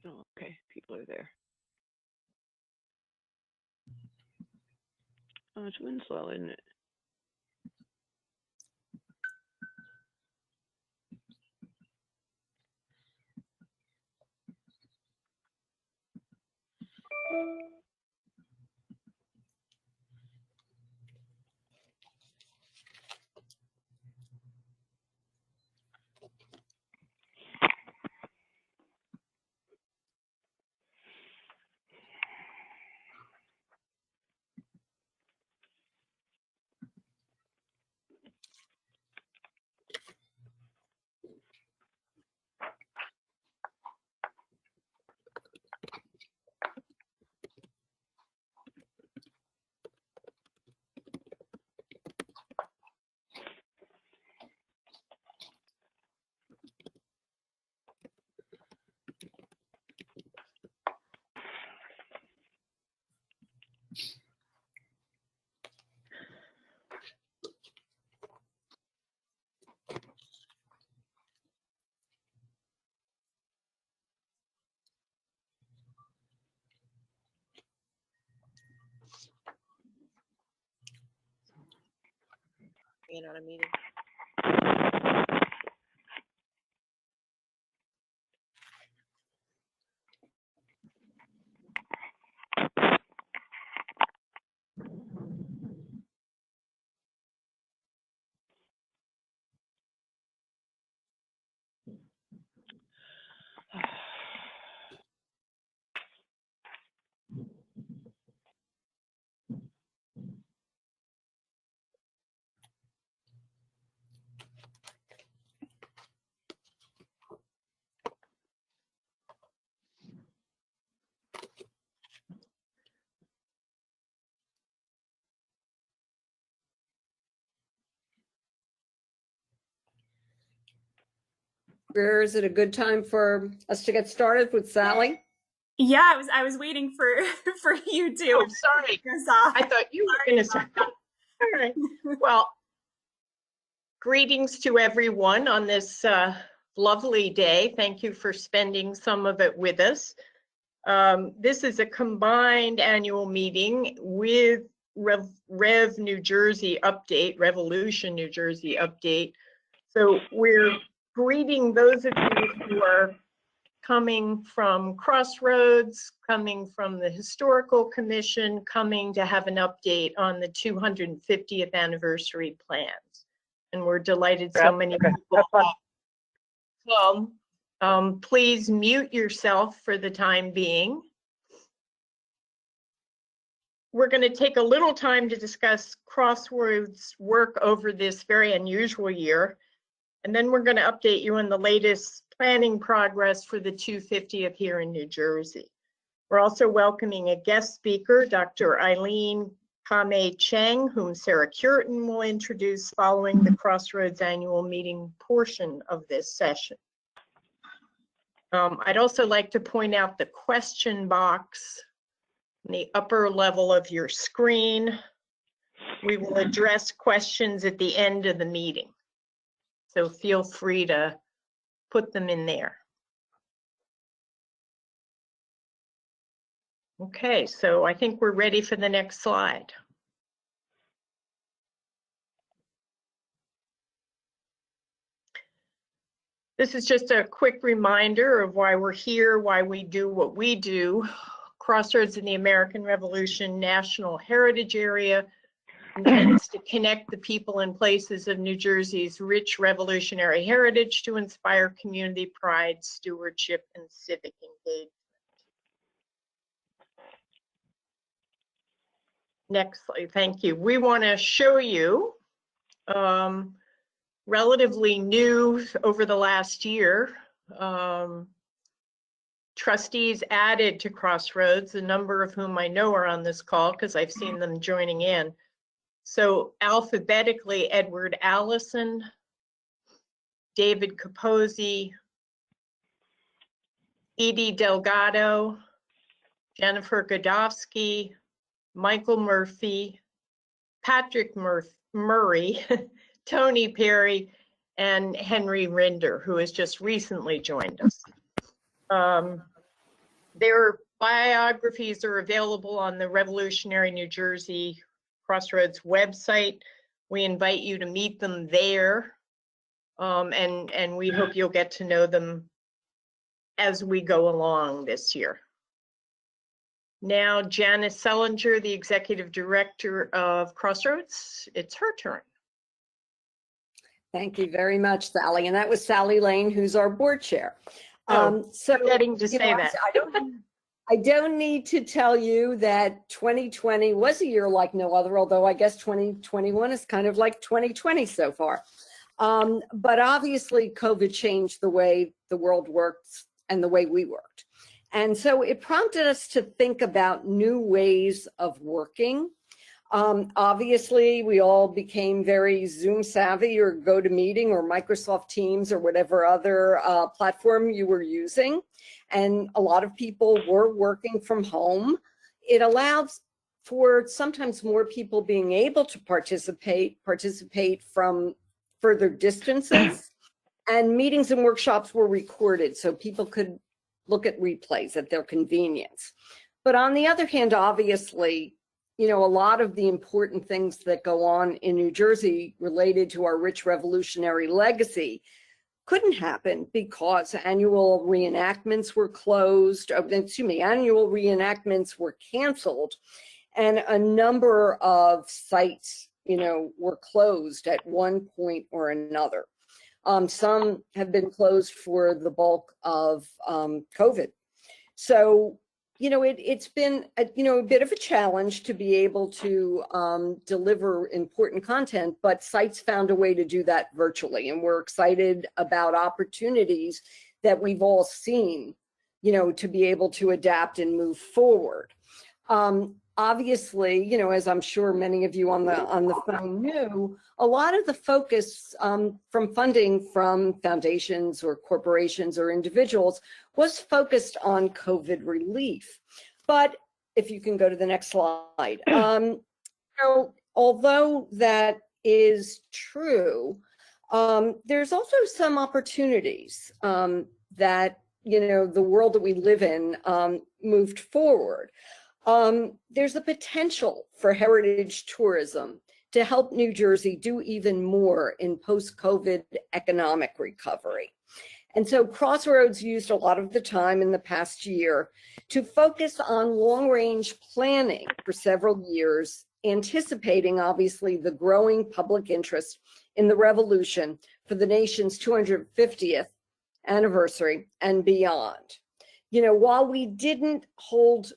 Oh, okay, people are there. Oh, it's Winslow, isn't it? Being on a meeting. Where is it a good time for us to get started with Sally? Yeah, I was waiting for for you to. Oh, sorry. I thought you were going to start. All right. Well, greetings to everyone on this lovely day. Thank you for spending some of it with us. This is a combined annual meeting with Rev New Jersey update, Revolution New Jersey update. So we're greeting those of you who are coming from Crossroads, coming from the Historical Commission, coming to have an update on the 250th anniversary plans. And we're delighted so many people have come. Please mute yourself for the time being. We're going to take a little time to discuss Crossroads' work over this very unusual year. And then we're going to update you on the latest planning progress for the 250th here in New Jersey. We're also welcoming a guest speaker, Dr. Eileen Ka-May Cheng, whom Sarah Curtin will introduce following the Crossroads annual meeting portion of this session. I'd also like to point out the question box in the upper level of your screen. We will address questions at the end of the meeting, so feel free to put them in there. Okay, so I think we're ready for the next slide. This is just a quick reminder of why we're here, why we do what we do. Crossroads in the American Revolution National Heritage Area intends to connect the people and places of New Jersey's rich revolutionary heritage to inspire community pride, stewardship, and civic engagement. Next slide, thank you. We want to show you relatively new over the last year. Trustees added to Crossroads, a number of whom I know are on this call because I've seen them joining in. So alphabetically, Edward Allison, David Capozzi, Edie Delgado, Jennifer Godofsky, Michael Murphy, Patrick Murray, Tony Perry, and Henry Rinder, who has just recently joined us. Their biographies are available on the Revolutionary New Jersey Crossroads website. We invite you to meet them there, and we hope you'll get to know them as we go along this year. Now, Janice Selinger, the Executive Director of Crossroads, it's her turn. Thank you very much, Sally. And that was Sally Lane, who's our board chair. So forgetting to say that. I don't need to tell you that 2020 was a year like no other, although I guess 2021 is kind of like 2020 so far. But obviously COVID changed the way the world works and the way we worked. And so it prompted us to think about new ways of working. Obviously, we all became very Zoom savvy or GoToMeeting or Microsoft Teams or whatever other platform you were using. And a lot of people were working from home. It allows for sometimes more people being able to participate from further distances. And meetings and workshops were recorded so people could look at replays at their convenience. But on the other hand, obviously, you know, a lot of the important things that go on in New Jersey related to our rich revolutionary legacy couldn't happen because annual reenactments were closed, annual reenactments were canceled, and a number of sites, you know, were closed at one point or another. Some have been closed for the bulk of COVID. So, you know, it's been, a bit of a challenge to be able to deliver important content, but sites found a way to do that virtually. And we're excited about opportunities that we've all seen, you know, to be able to adapt and move forward. Obviously, you know, as I'm sure many of you on the phone knew, a lot of the focus from funding from foundations or corporations or individuals was focused on COVID relief. But if you can go to the next slide, so although that is true, there's also some opportunities that, you know, the world that we live in moved forward. There's a potential for heritage tourism to help New Jersey do even more in post-COVID economic recovery. And so Crossroads used a lot of the time in the past year to focus on long-range planning for several years, anticipating obviously the growing public interest in the revolution for the nation's 250th anniversary and beyond. You know, while we didn't hold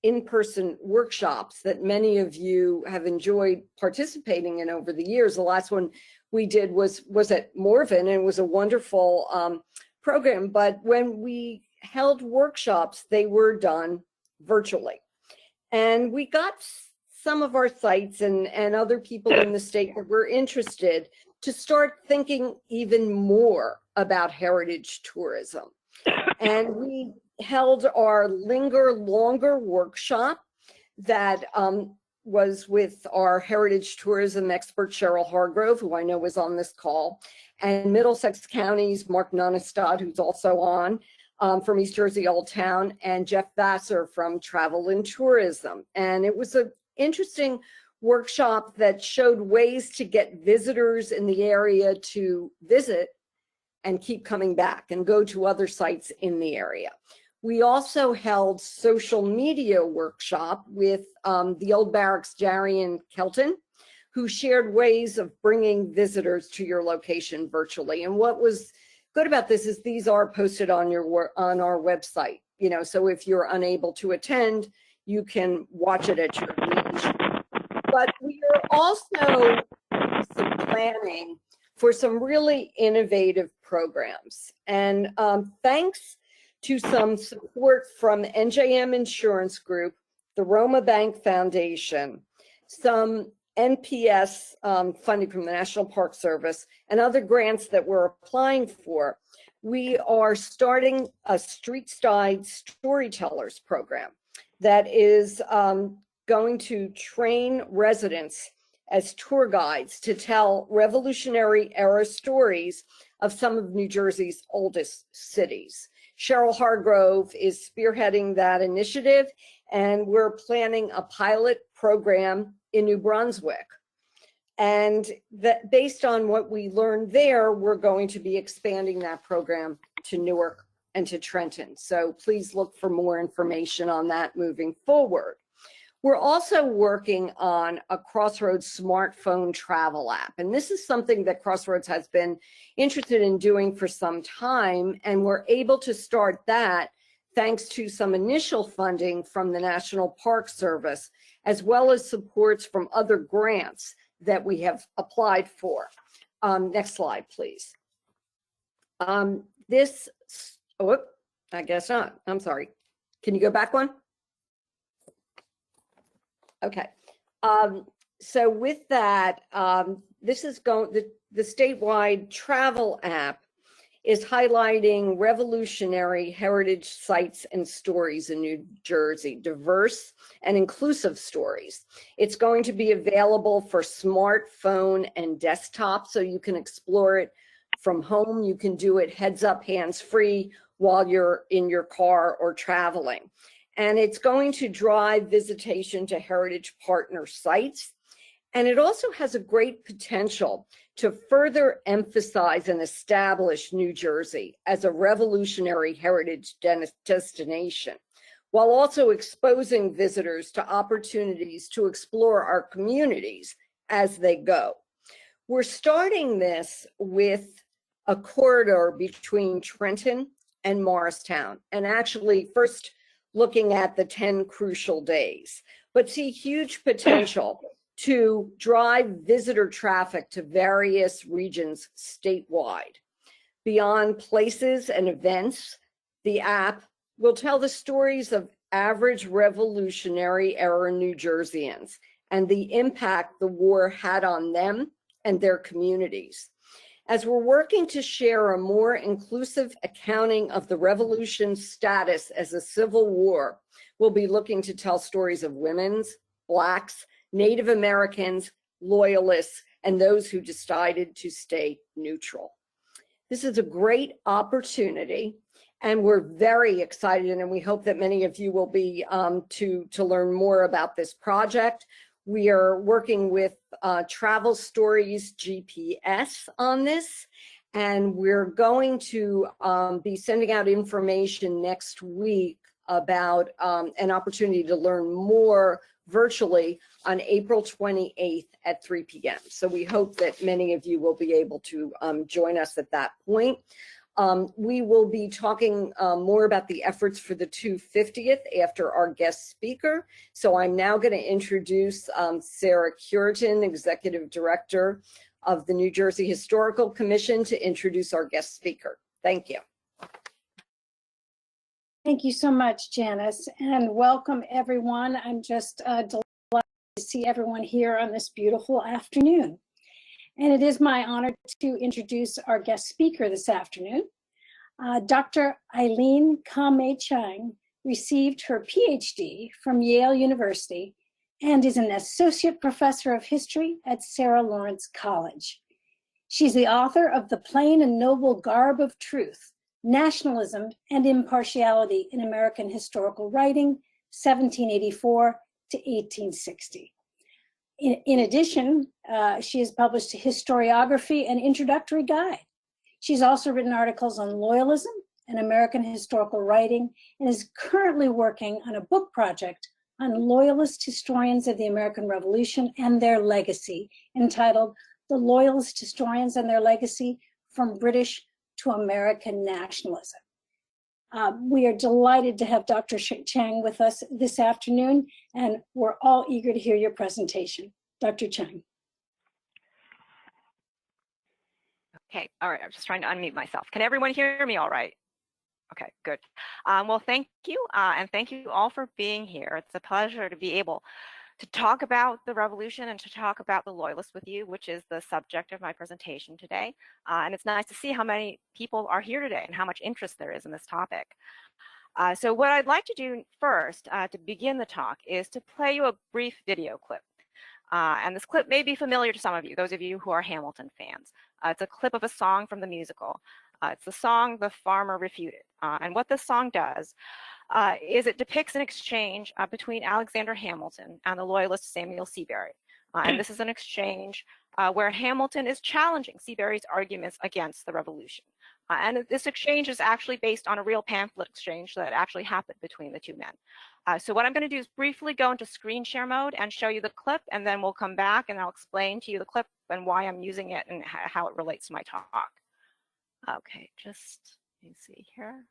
in-person workshops that many of you have enjoyed participating in over the years. The last one we did was at Morven, and it was a wonderful program. But when we held workshops, they were done virtually. And we got some of our sites and other people in the state that were interested to start thinking even more about heritage tourism. And we held our Linger Longer workshop that was with our heritage tourism expert, Cheryl Hargrove, who I know was on this call, and Middlesex County's Mark Nonestad, who's also on from East Jersey Old Town, and Jeff Vassar from Travel and Tourism. And it was an interesting workshop that showed ways to get visitors in the area to visit and keep coming back and go to other sites in the area. We also held social media workshop with the Old Barracks Jarian Kelton, who shared ways of bringing visitors to your location virtually. And what was good about this is these are posted on our website. You know, so if you're unable to attend, you can watch it at your leisure. But we are also planning for some really innovative programs. And thanks to some support from NJM Insurance Group, the Roma Bank Foundation, some NPS funding from the National Park Service, and other grants that we're applying for, we are starting a street-side storytellers program that is going to train residents as tour guides to tell Revolutionary era stories of some of New Jersey's oldest cities. Cheryl Hargrove is spearheading that initiative, and we're planning a pilot program in New Brunswick. And that, based on what we learned there, we're going to be expanding that program to Newark and to Trenton. So please look for more information on that moving forward. We're also working on a Crossroads smartphone travel app. And this is something that Crossroads has been interested in doing for some time. And we're able to start that thanks to some initial funding from the National Park Service, as well as supports from other grants that we have applied for. Next slide, please. I guess not. I'm sorry. Can you go back one? Okay. So with that, this is the statewide travel app is highlighting revolutionary heritage sites and stories in New Jersey, diverse and inclusive stories. It's going to be available for smartphone and desktop, so you can explore it from home. You can do it heads up, hands free while you're in your car or traveling. And it's going to drive visitation to heritage partner sites. And it also has a great potential to further emphasize and establish New Jersey as a revolutionary heritage destination, while also exposing visitors to opportunities to explore our communities as they go. We're starting this with a corridor between Trenton and Morristown, and actually first looking at the 10 crucial days, but see huge potential to drive visitor traffic to various regions statewide. Beyond places and events, the app will tell the stories of average Revolutionary era New Jerseyans and the impact the war had on them and their communities. As we're working to share a more inclusive accounting of the Revolution's status as a civil war, we'll be looking to tell stories of women's, Blacks, Native Americans, Loyalists, and those who decided to stay neutral. This is a great opportunity, and we're very excited, and we hope that many of you will be to learn more about this project. We are working with Travel Stories GPS on this, and we're going to be sending out information next week about an opportunity to learn more virtually on April 28th at 3 p.m. So we hope that many of you will be able to join us at that point. We will be talking more about the efforts for the 250th after our guest speaker. So I'm now going to introduce Sarah Curitin, Executive Director of the New Jersey Historical Commission, to introduce our guest speaker. Thank you. Thank you so much, Janice, and welcome everyone. I'm just delighted to see everyone here on this beautiful afternoon. And it is my honor to introduce our guest speaker this afternoon. Dr. Eileen Ka-May Cheng received her PhD from Yale University and is an associate professor of history at Sarah Lawrence College. She's the author of The Plain and Noble Garb of Truth, Nationalism and Impartiality in American Historical Writing, 1784 to 1860. In addition, she has published a historiography and introductory guide. She's also written articles on loyalism and American historical writing, and is currently working on a book project on Loyalist historians of the American Revolution and their legacy, entitled The Loyalist Historians and Their Legacy from British to American Nationalism. We are delighted to have Dr. Cheng with us this afternoon, and we're all eager to hear your presentation. Dr. Cheng. Okay, all right, I'm just trying to unmute myself. Can everyone hear me all right? Okay, good. Well, thank you, and thank you all for being here. It's a pleasure to be able to talk about the revolution and to talk about the Loyalists with you, which is the subject of my presentation today. And it's nice to see how many people are here today and how much interest there is in this topic. So what I'd like to do first to begin the talk is to play you a brief video clip. And this clip may be familiar to some of you, those of you who are Hamilton fans. It's a clip of a song from the musical. It's the song "The Farmer Refuted." And what this song does is it depicts an exchange between Alexander Hamilton and the Loyalist Samuel Seabury. And this is an exchange where Hamilton is challenging Seabury's arguments against the revolution. And this exchange is actually based on a real pamphlet exchange that actually happened between the two men. So what I'm going to do is briefly go into screen share mode and show you the clip, and then we'll come back and I'll explain to you the clip and why I'm using it and how it relates to my talk. Okay, just let me see here.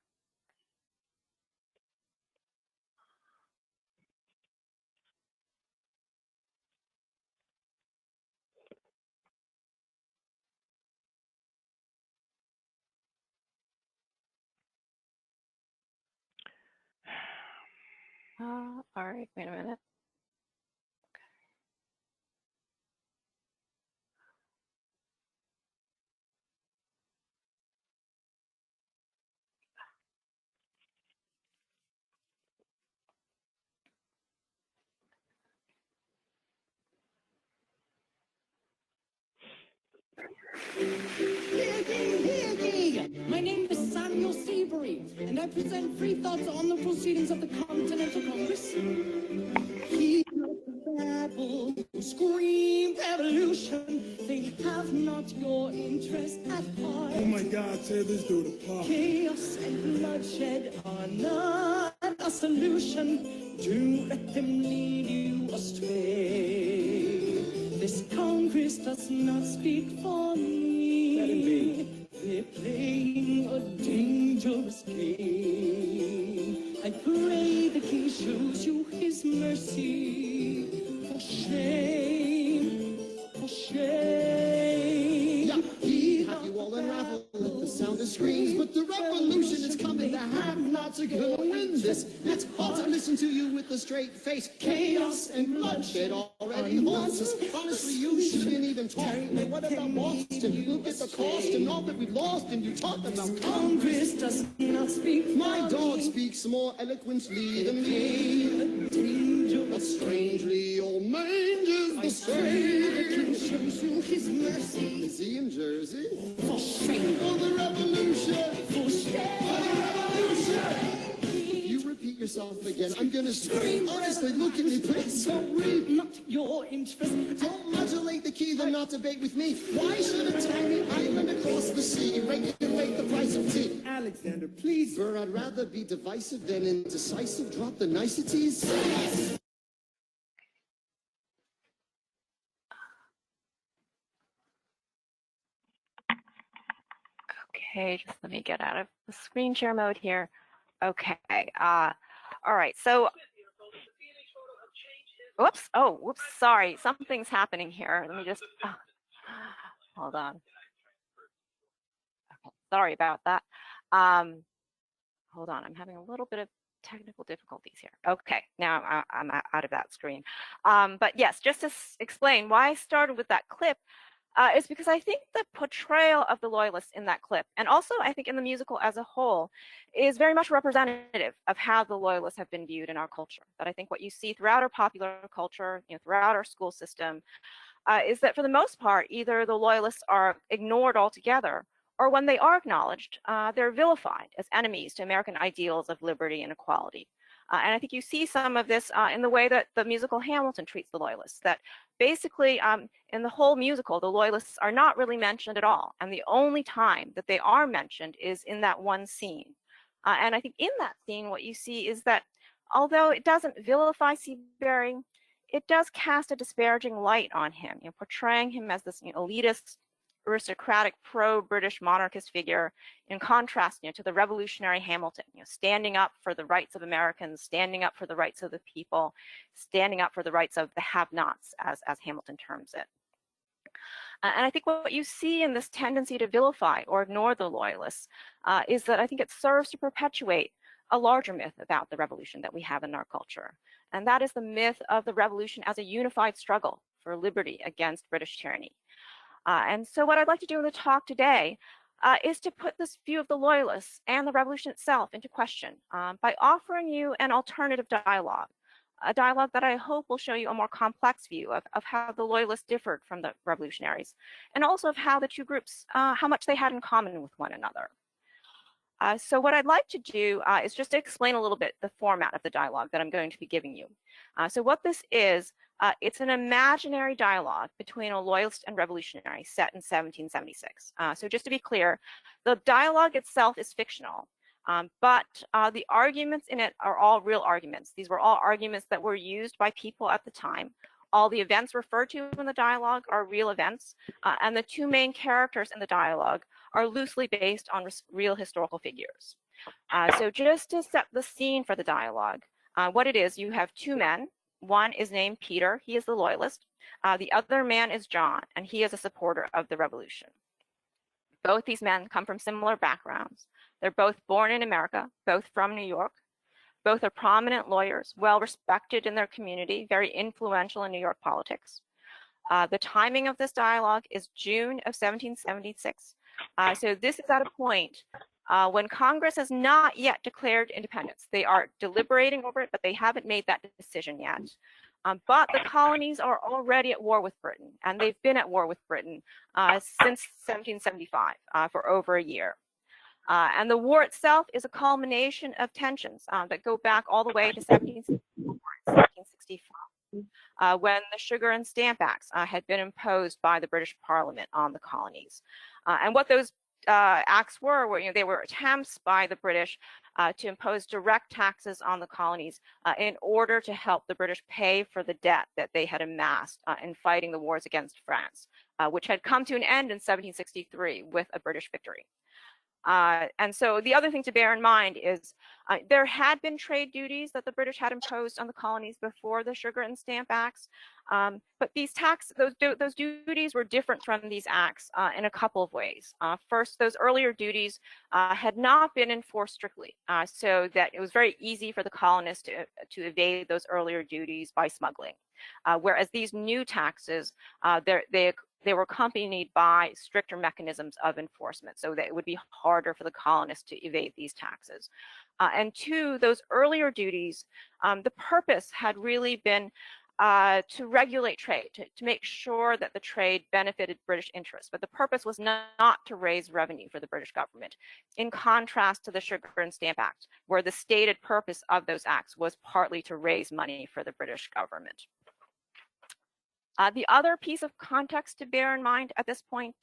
All right, wait a minute. My name is Samuel Seabury, and I present free thoughts on the proceedings of the Continental Congress. Hear the babble, scream evolution. They have not your interest at heart. Oh my God, tear this dude apart. Chaos and bloodshed are not a solution. Do let them lead you astray. This Congress does not speak for me. Let him be. They're playing a dangerous game. I pray the King shows you his mercy. For shame, for shame. Yeah, he have you all unraveled at the sound of screams, but the revolution is coming. The have-nots are gonna win this. It's hard to listen to you with a straight face. Chaos and bloodshed already haunts us. Honestly, you shouldn't even talk. And what about Boston? Look at the cost and all that we've lost, and you talk about Congress does not speak. My dog speaks more eloquently than me. But strangely, old man's the same. The King shows you his mercy. Is he in Jersey? For shame, For the revolution! for shame. For the revolution! If you repeat yourself again, I'm gonna scream. Honestly, look at me, please. Sorry, not your interest. Don't modulate the key, then not debate with me. Why should a tiny island across the sea regulate the price of tea? Alexander, please. Sir, I'd rather be divisive than indecisive. Drop the niceties. Okay, just let me get out of the screen share mode here. Okay, all right, so, whoops, sorry, something's happening here. Let me just, hold on. Okay, sorry about that. Hold on, I'm having a little bit of technical difficulties here. Okay, now I'm out of that screen. But yes, just to explain why I started with that clip, is because I think the portrayal of the Loyalists in that clip, and also I think in the musical as a whole, is very much representative of how the Loyalists have been viewed in our culture. That I think what you see throughout our popular culture, throughout our school system, is that for the most part, either the Loyalists are ignored altogether, or when they are acknowledged, they're vilified as enemies to American ideals of liberty and equality. And I think you see some of this in the way that the musical Hamilton treats the Loyalists, that basically in the whole musical, the Loyalists are not really mentioned at all. And the only time that they are mentioned is in that one scene. And I think in that scene, what you see is that although it doesn't vilify Seabury, it does cast a disparaging light on him, portraying him as this elitist, aristocratic, pro-British monarchist figure, in contrast, to the revolutionary Hamilton, standing up for the rights of Americans, standing up for the rights of the people, standing up for the rights of the have-nots, as Hamilton terms it. And I think what you see in this tendency to vilify or ignore the Loyalists is that I think it serves to perpetuate a larger myth about the revolution that we have in our culture. And that is the myth of the revolution as a unified struggle for liberty against British tyranny. And so what I'd like to do in the talk today is to put this view of the Loyalists and the revolution itself into question by offering you an alternative dialogue a dialogue that I hope will show you a more complex view of how the Loyalists differed from the revolutionaries, and also of how the two groups, how much they had in common with one another. So what I'd like to do is just to explain a little bit the format of the dialogue that I'm going to be giving you. So what this is, it's an imaginary dialogue between a Loyalist and revolutionary set in 1776. So just to be clear, the dialogue itself is fictional, but the arguments in it are all real arguments. These were all arguments that were used by people at the time. All the events referred to in the dialogue are real events, and the two main characters in the dialogue are loosely based on real historical figures. So just to set the scene for the dialogue, what it is, you have two men. One is named Peter, he is the Loyalist. The other man is John, and he is a supporter of the revolution. Both these men come from similar backgrounds. They're both born in America, both from New York. Both are prominent lawyers, well respected in their community, very influential in New York politics. The timing of this dialogue is June of 1776. So this is at a point when Congress has not yet declared independence. They are deliberating over it, but they haven't made that decision yet. But the colonies are already at war with Britain, and they've been at war with Britain since 1775 for over a year. And the war itself is a culmination of tensions that go back all the way to 1765, when the Sugar and Stamp Acts had been imposed by the British Parliament on the colonies. And what those acts were they were attempts by the British to impose direct taxes on the colonies in order to help the British pay for the debt that they had amassed in fighting the wars against France, which had come to an end in 1763 with a British victory. And so the other thing to bear in mind is there had been trade duties that the British had imposed on the colonies before the Sugar and Stamp Acts, but these those duties were different from these acts in a couple of ways. First, those earlier duties had not been enforced strictly, so that it was very easy for the colonists to evade those earlier duties by smuggling. Whereas these new taxes, they were accompanied by stricter mechanisms of enforcement, so that it would be harder for the colonists to evade these taxes. And two, those earlier duties, the purpose had really been to regulate trade, to make sure that the trade benefited British interests. But the purpose was not to raise revenue for the British government, in contrast to the Sugar and Stamp Act, where the stated purpose of those acts was partly to raise money for the British government. The other piece of context to bear in mind at this point,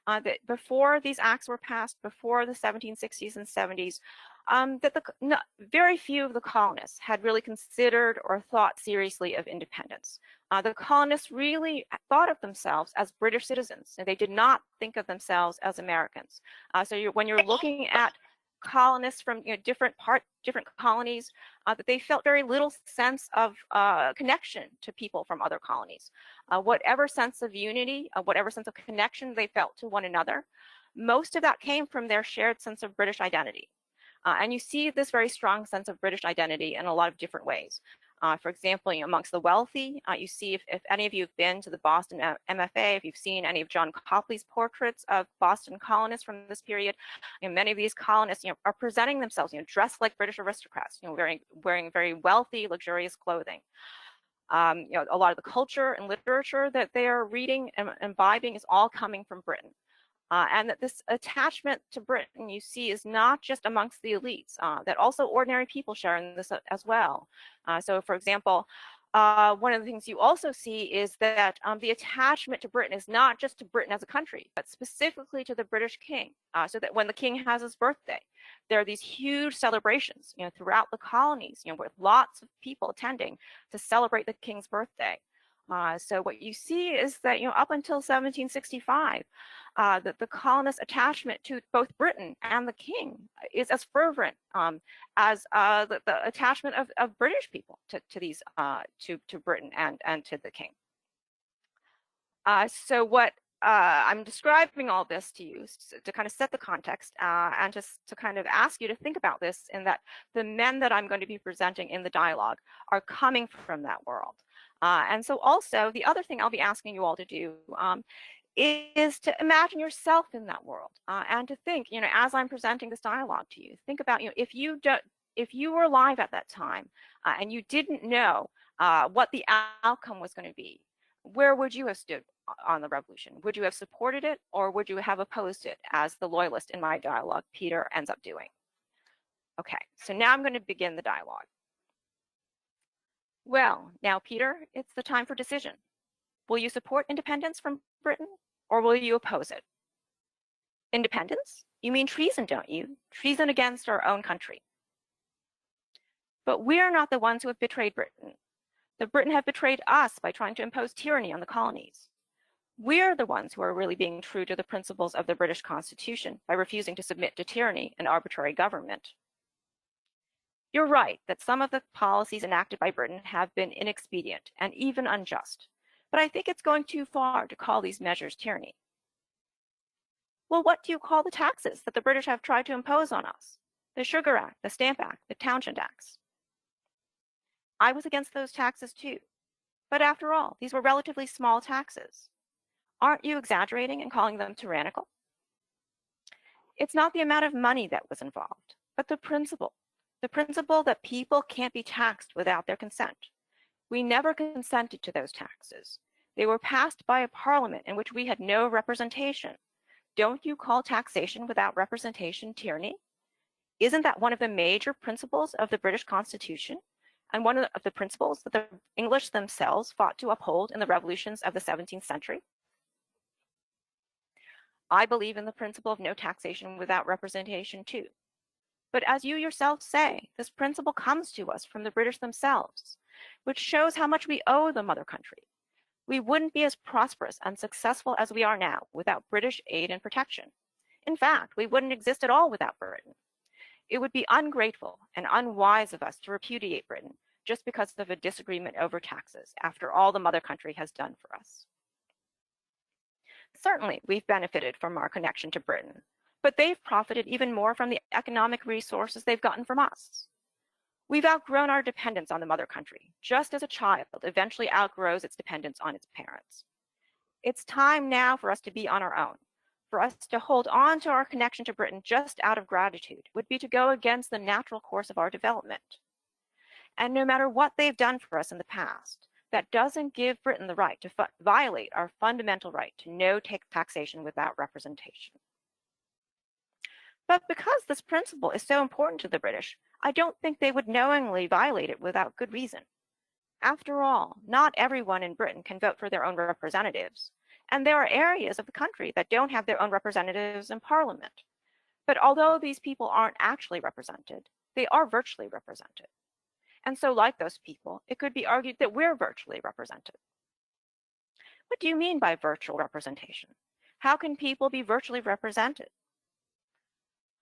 that before these acts were passed, before the 1760s and 70s, that very few of the colonists had really considered or thought seriously of independence. The colonists really thought of themselves as British citizens, and they did not think of themselves as Americans. So when you're looking at colonists from different colonies, that they felt very little sense of connection to people from other colonies. Whatever sense of unity, whatever sense of connection they felt to one another, most of that came from their shared sense of British identity. And you see this very strong sense of British identity in a lot of different ways. For example, amongst the wealthy, you see if any of you have been to the Boston MFA, if you've seen any of John Copley's portraits of Boston colonists from this period, many of these colonists are presenting themselves dressed like British aristocrats, wearing very wealthy, luxurious clothing. A lot of the culture and literature that they are reading and imbibing is all coming from Britain. And that this attachment to Britain you see is not just amongst the elites, that also ordinary people share in this as well. So for example, one of the things you also see is that the attachment to Britain is not just to Britain as a country, but specifically to the British king. So that when the king has his birthday, there are these huge celebrations throughout the colonies, with lots of people attending to celebrate the king's birthday. So what you see is that up until 1765, that the colonists' attachment to both Britain and the king is as fervent as the attachment of British people to Britain and to the king. So what I'm describing all this to you to kind of set the context and just to kind of ask you to think about this, in that the men that I'm going to be presenting in the dialogue are coming from that world. And so also the other thing I'll be asking you all to do is to imagine yourself in that world and to think, as I'm presenting this dialogue to you, think about, if you were alive at that time and you didn't know what the outcome was going to be, where would you have stood on the revolution? Would you have supported it, or would you have opposed it, as the loyalist in my dialogue, Peter, ends up doing? Okay, so now I'm going to begin the dialogue. Well, now, Peter, it's the time for decision. Will you support independence from Britain, or will you oppose it? Independence? You mean treason, don't you? Treason against our own country. But we're not the ones who have betrayed Britain. The Britain have betrayed us by trying to impose tyranny on the colonies. We're the ones who are really being true to the principles of the British Constitution by refusing to submit to tyranny and arbitrary government. You're right that some of the policies enacted by Britain have been inexpedient and even unjust, but I think it's going too far to call these measures tyranny. Well, what do you call the taxes that the British have tried to impose on us? The Sugar Act, the Stamp Act, the Townshend Acts. I was against those taxes too, but after all, these were relatively small taxes. Aren't you exaggerating and calling them tyrannical? It's not the amount of money that was involved, but the principle that people can't be taxed without their consent. We never consented to those taxes. They were passed by a parliament in which we had no representation. Don't you call taxation without representation tyranny? Isn't that one of the major principles of the British Constitution, and one of the principles that the English themselves fought to uphold in the revolutions of the 17th century? I believe in the principle of no taxation without representation too. But as you yourself say, this principle comes to us from the British themselves, which shows how much we owe the mother country. We wouldn't be as prosperous and successful as we are now without British aid and protection. In fact, we wouldn't exist at all without Britain. It would be ungrateful and unwise of us to repudiate Britain just because of a disagreement over taxes, after all the mother country has done for us. Certainly, we've benefited from our connection to Britain, but they've profited even more from the economic resources they've gotten from us. We've outgrown our dependence on the mother country, just as a child eventually outgrows its dependence on its parents. It's time now for us to be on our own. For us to hold on to our connection to Britain just out of gratitude would be to go against the natural course of our development. And no matter what they've done for us in the past, that doesn't give Britain the right to violate our fundamental right to no taxation without representation. But because this principle is so important to the British, I don't think they would knowingly violate it without good reason. After all, not everyone in Britain can vote for their own representatives, and there are areas of the country that don't have their own representatives in Parliament. But although these people aren't actually represented, they are virtually represented. And so, like those people, it could be argued that we're virtually represented. What do you mean by virtual representation? How can people be virtually represented?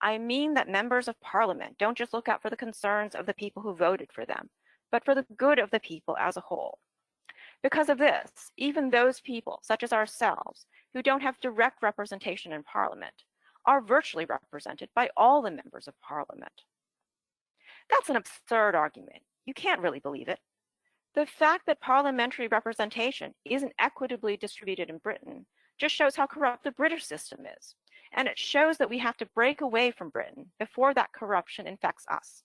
I mean that members of Parliament don't just look out for the concerns of the people who voted for them, but for the good of the people as a whole. Because of this, even those people, such as ourselves, who don't have direct representation in Parliament, are virtually represented by all the members of Parliament. That's an absurd argument. You can't really believe it. The fact that parliamentary representation isn't equitably distributed in Britain just shows how corrupt the British system is, and it shows that we have to break away from Britain before that corruption infects us.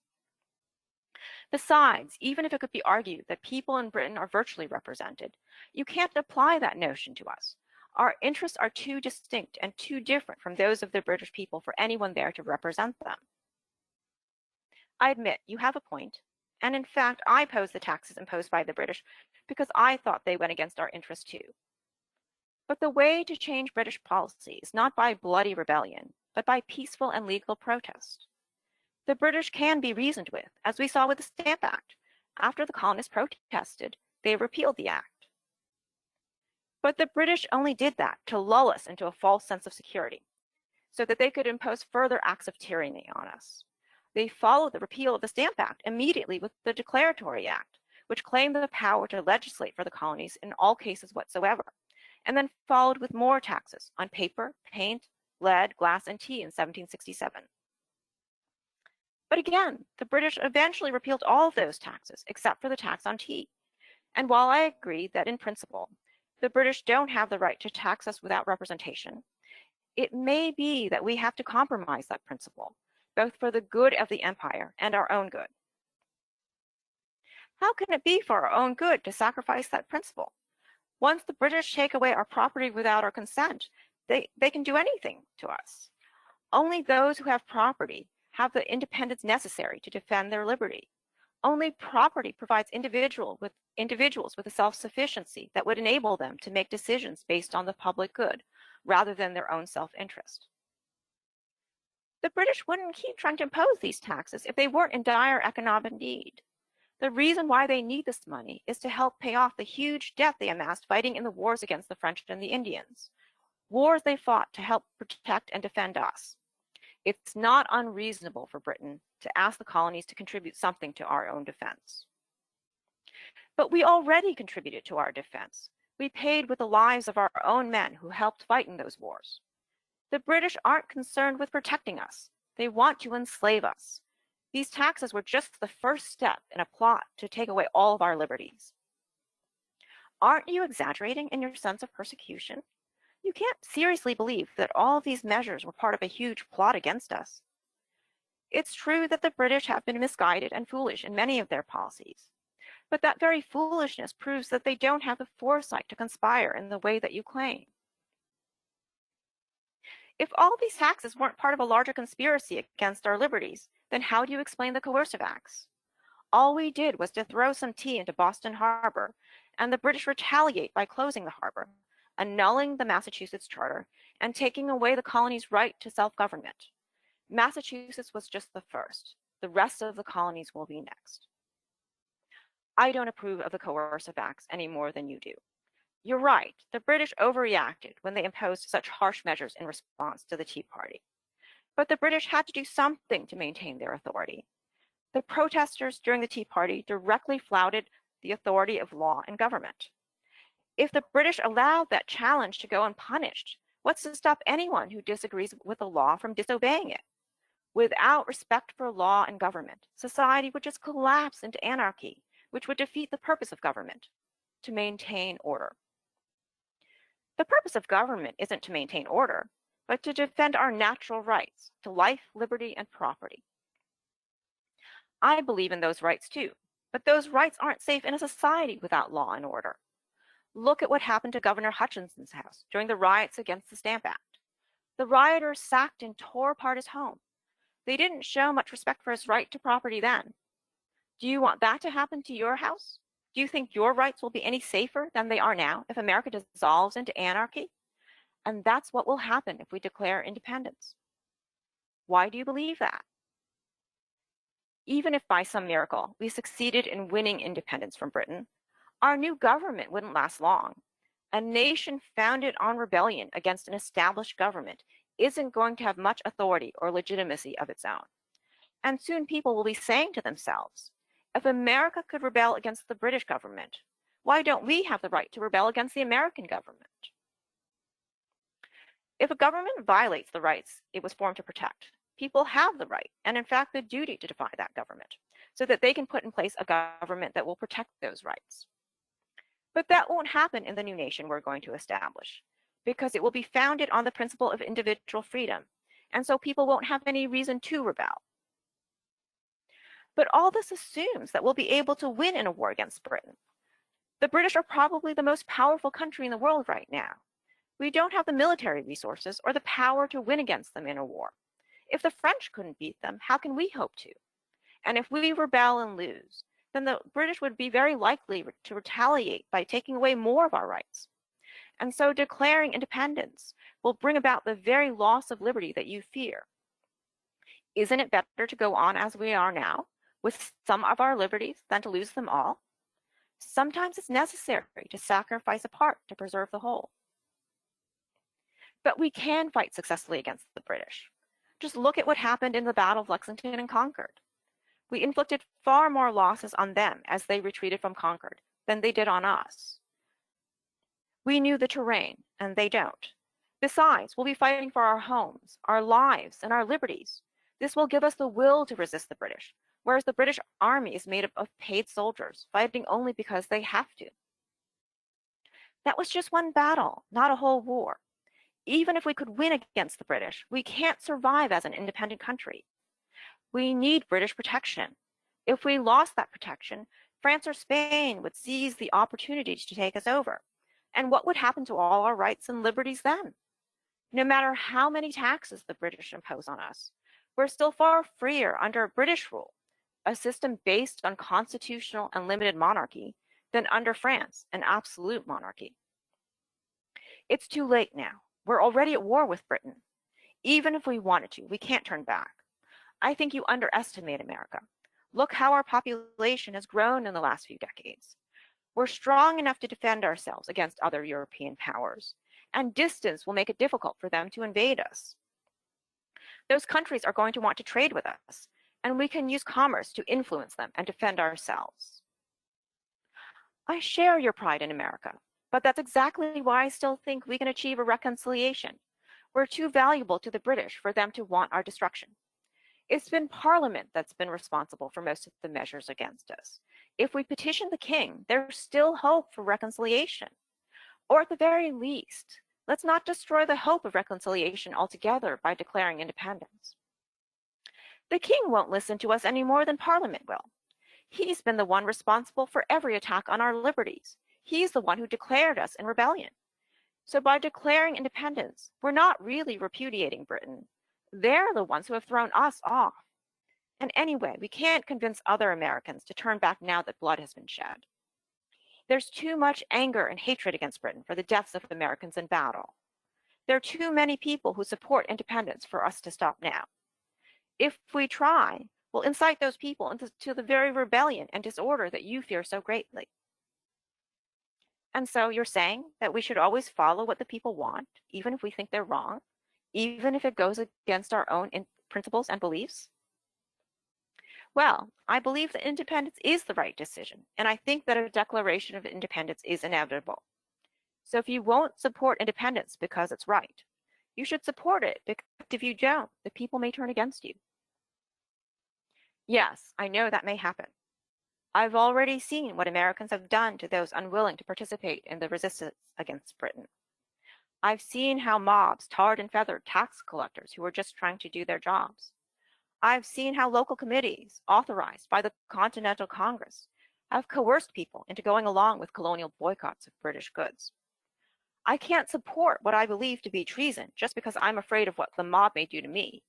Besides, even if it could be argued that people in Britain are virtually represented, you can't apply that notion to us. Our interests are too distinct and too different from those of the British people for anyone there to represent them. I admit you have a point, and in fact, I opposed the taxes imposed by the British because I thought they went against our interests too. But the way to change British policy is not by bloody rebellion, but by peaceful and legal protest. The British can be reasoned with, as we saw with the Stamp Act. After the colonists protested, they repealed the act. But the British only did that to lull us into a false sense of security, so that they could impose further acts of tyranny on us. They followed the repeal of the Stamp Act immediately with the Declaratory Act, which claimed the power to legislate for the colonies in all cases whatsoever, and then followed with more taxes on paper, paint, lead, glass, and tea in 1767. But again, the British eventually repealed all of those taxes except for the tax on tea. And while I agree that in principle, the British don't have the right to tax us without representation, it may be that we have to compromise that principle, both for the good of the empire and our own good. How can it be for our own good to sacrifice that principle? Once the British take away our property without our consent, they can do anything to us. Only those who have property have the independence necessary to defend their liberty. Only property provides individuals with a self-sufficiency that would enable them to make decisions based on the public good, rather than their own self-interest. The British wouldn't keep trying to impose these taxes if they weren't in dire economic need. The reason why they need this money is to help pay off the huge debt they amassed fighting in the wars against the French and the Indians, wars they fought to help protect and defend us. It's not unreasonable for Britain to ask the colonies to contribute something to our own defense. But we already contributed to our defense. We paid with the lives of our own men who helped fight in those wars. The British aren't concerned with protecting us. They want to enslave us. These taxes were just the first step in a plot to take away all of our liberties. Aren't you exaggerating in your sense of persecution? You can't seriously believe that all of these measures were part of a huge plot against us. It's true that the British have been misguided and foolish in many of their policies, but that very foolishness proves that they don't have the foresight to conspire in the way that you claim. If all these taxes weren't part of a larger conspiracy against our liberties, then how do you explain the Coercive Acts? All we did was to throw some tea into Boston Harbor, and the British retaliate by closing the harbor, annulling the Massachusetts Charter, and taking away the colony's right to self-government. Massachusetts was just the first. The rest of the colonies will be next. I don't approve of the Coercive Acts any more than you do. You're right, the British overreacted when they imposed such harsh measures in response to the Tea Party. But the British had to do something to maintain their authority. The protesters during the Tea Party directly flouted the authority of law and government. If the British allowed that challenge to go unpunished, what's to stop anyone who disagrees with the law from disobeying it? Without respect for law and government, society would just collapse into anarchy, which would defeat the purpose of government, to maintain order. The purpose of government isn't to maintain order, but to defend our natural rights to life, liberty, and property. I believe in those rights too, but those rights aren't safe in a society without law and order. Look at what happened to Governor Hutchinson's house during the riots against the Stamp Act. The rioters sacked and tore apart his home. They didn't show much respect for his right to property then. Do you want that to happen to your house? Do you think your rights will be any safer than they are now if America dissolves into anarchy? And that's what will happen if we declare independence. Why do you believe that? Even if by some miracle we succeeded in winning independence from Britain, our new government wouldn't last long. A nation founded on rebellion against an established government isn't going to have much authority or legitimacy of its own. And soon people will be saying to themselves, if America could rebel against the British government, why don't we have the right to rebel against the American government? If a government violates the rights it was formed to protect, people have the right, and in fact the duty, to defy that government, so that they can put in place a government that will protect those rights. But that won't happen in the new nation we're going to establish, because it will be founded on the principle of individual freedom, and so people won't have any reason to rebel. But all this assumes that we'll be able to win in a war against Britain. The British are probably the most powerful country in the world right now. We don't have the military resources or the power to win against them in a war. If the French couldn't beat them, how can we hope to? And if we rebel and lose, then the British would be very likely to retaliate by taking away more of our rights. And so declaring independence will bring about the very loss of liberty that you fear. Isn't it better to go on as we are now, with some of our liberties, than to lose them all? Sometimes it's necessary to sacrifice a part to preserve the whole. But we can fight successfully against the British. Just look at what happened in the Battle of Lexington and Concord. We inflicted far more losses on them as they retreated from Concord than they did on us. We knew the terrain, and they don't. Besides, we'll be fighting for our homes, our lives, and our liberties. This will give us the will to resist the British, whereas the British Army is made up of paid soldiers, fighting only because they have to. That was just one battle, not a whole war. Even if we could win against the British, we can't survive as an independent country. We need British protection. If we lost that protection, France or Spain would seize the opportunity to take us over. And what would happen to all our rights and liberties then? No matter how many taxes the British impose on us, we're still far freer under British rule, a system based on constitutional and limited monarchy, than under France, an absolute monarchy. It's too late now. We're already at war with Britain. Even if we wanted to, we can't turn back. I think you underestimate America. Look how our population has grown in the last few decades. We're strong enough to defend ourselves against other European powers, and distance will make it difficult for them to invade us. Those countries are going to want to trade with us, and we can use commerce to influence them and defend ourselves. I share your pride in America, but that's exactly why I still think we can achieve a reconciliation. We're too valuable to the British for them to want our destruction. It's been Parliament that's been responsible for most of the measures against us. If we petition the King, there's still hope for reconciliation. Or at the very least, let's not destroy the hope of reconciliation altogether by declaring independence. The King won't listen to us any more than Parliament will. He's been the one responsible for every attack on our liberties. He's the one who declared us in rebellion. So by declaring independence, we're not really repudiating Britain. They're the ones who have thrown us off. And anyway, we can't convince other Americans to turn back now that blood has been shed. There's too much anger and hatred against Britain for the deaths of Americans in battle. There are too many people who support independence for us to stop now. If we try, we'll incite those people into the very rebellion and disorder that you fear so greatly. And so you're saying that we should always follow what the people want, even if we think they're wrong, even if it goes against our own principles and beliefs? Well, I believe that independence is the right decision, and I think that a declaration of independence is inevitable. So if you won't support independence because it's right, you should support it, because if you don't, the people may turn against you. Yes, I know that may happen. I've already seen what Americans have done to those unwilling to participate in the resistance against Britain. I've seen how mobs tarred and feathered tax collectors who were just trying to do their jobs. I've seen how local committees, authorized by the Continental Congress, have coerced people into going along with colonial boycotts of British goods. I can't support what I believe to be treason just because I'm afraid of what the mob may do to me.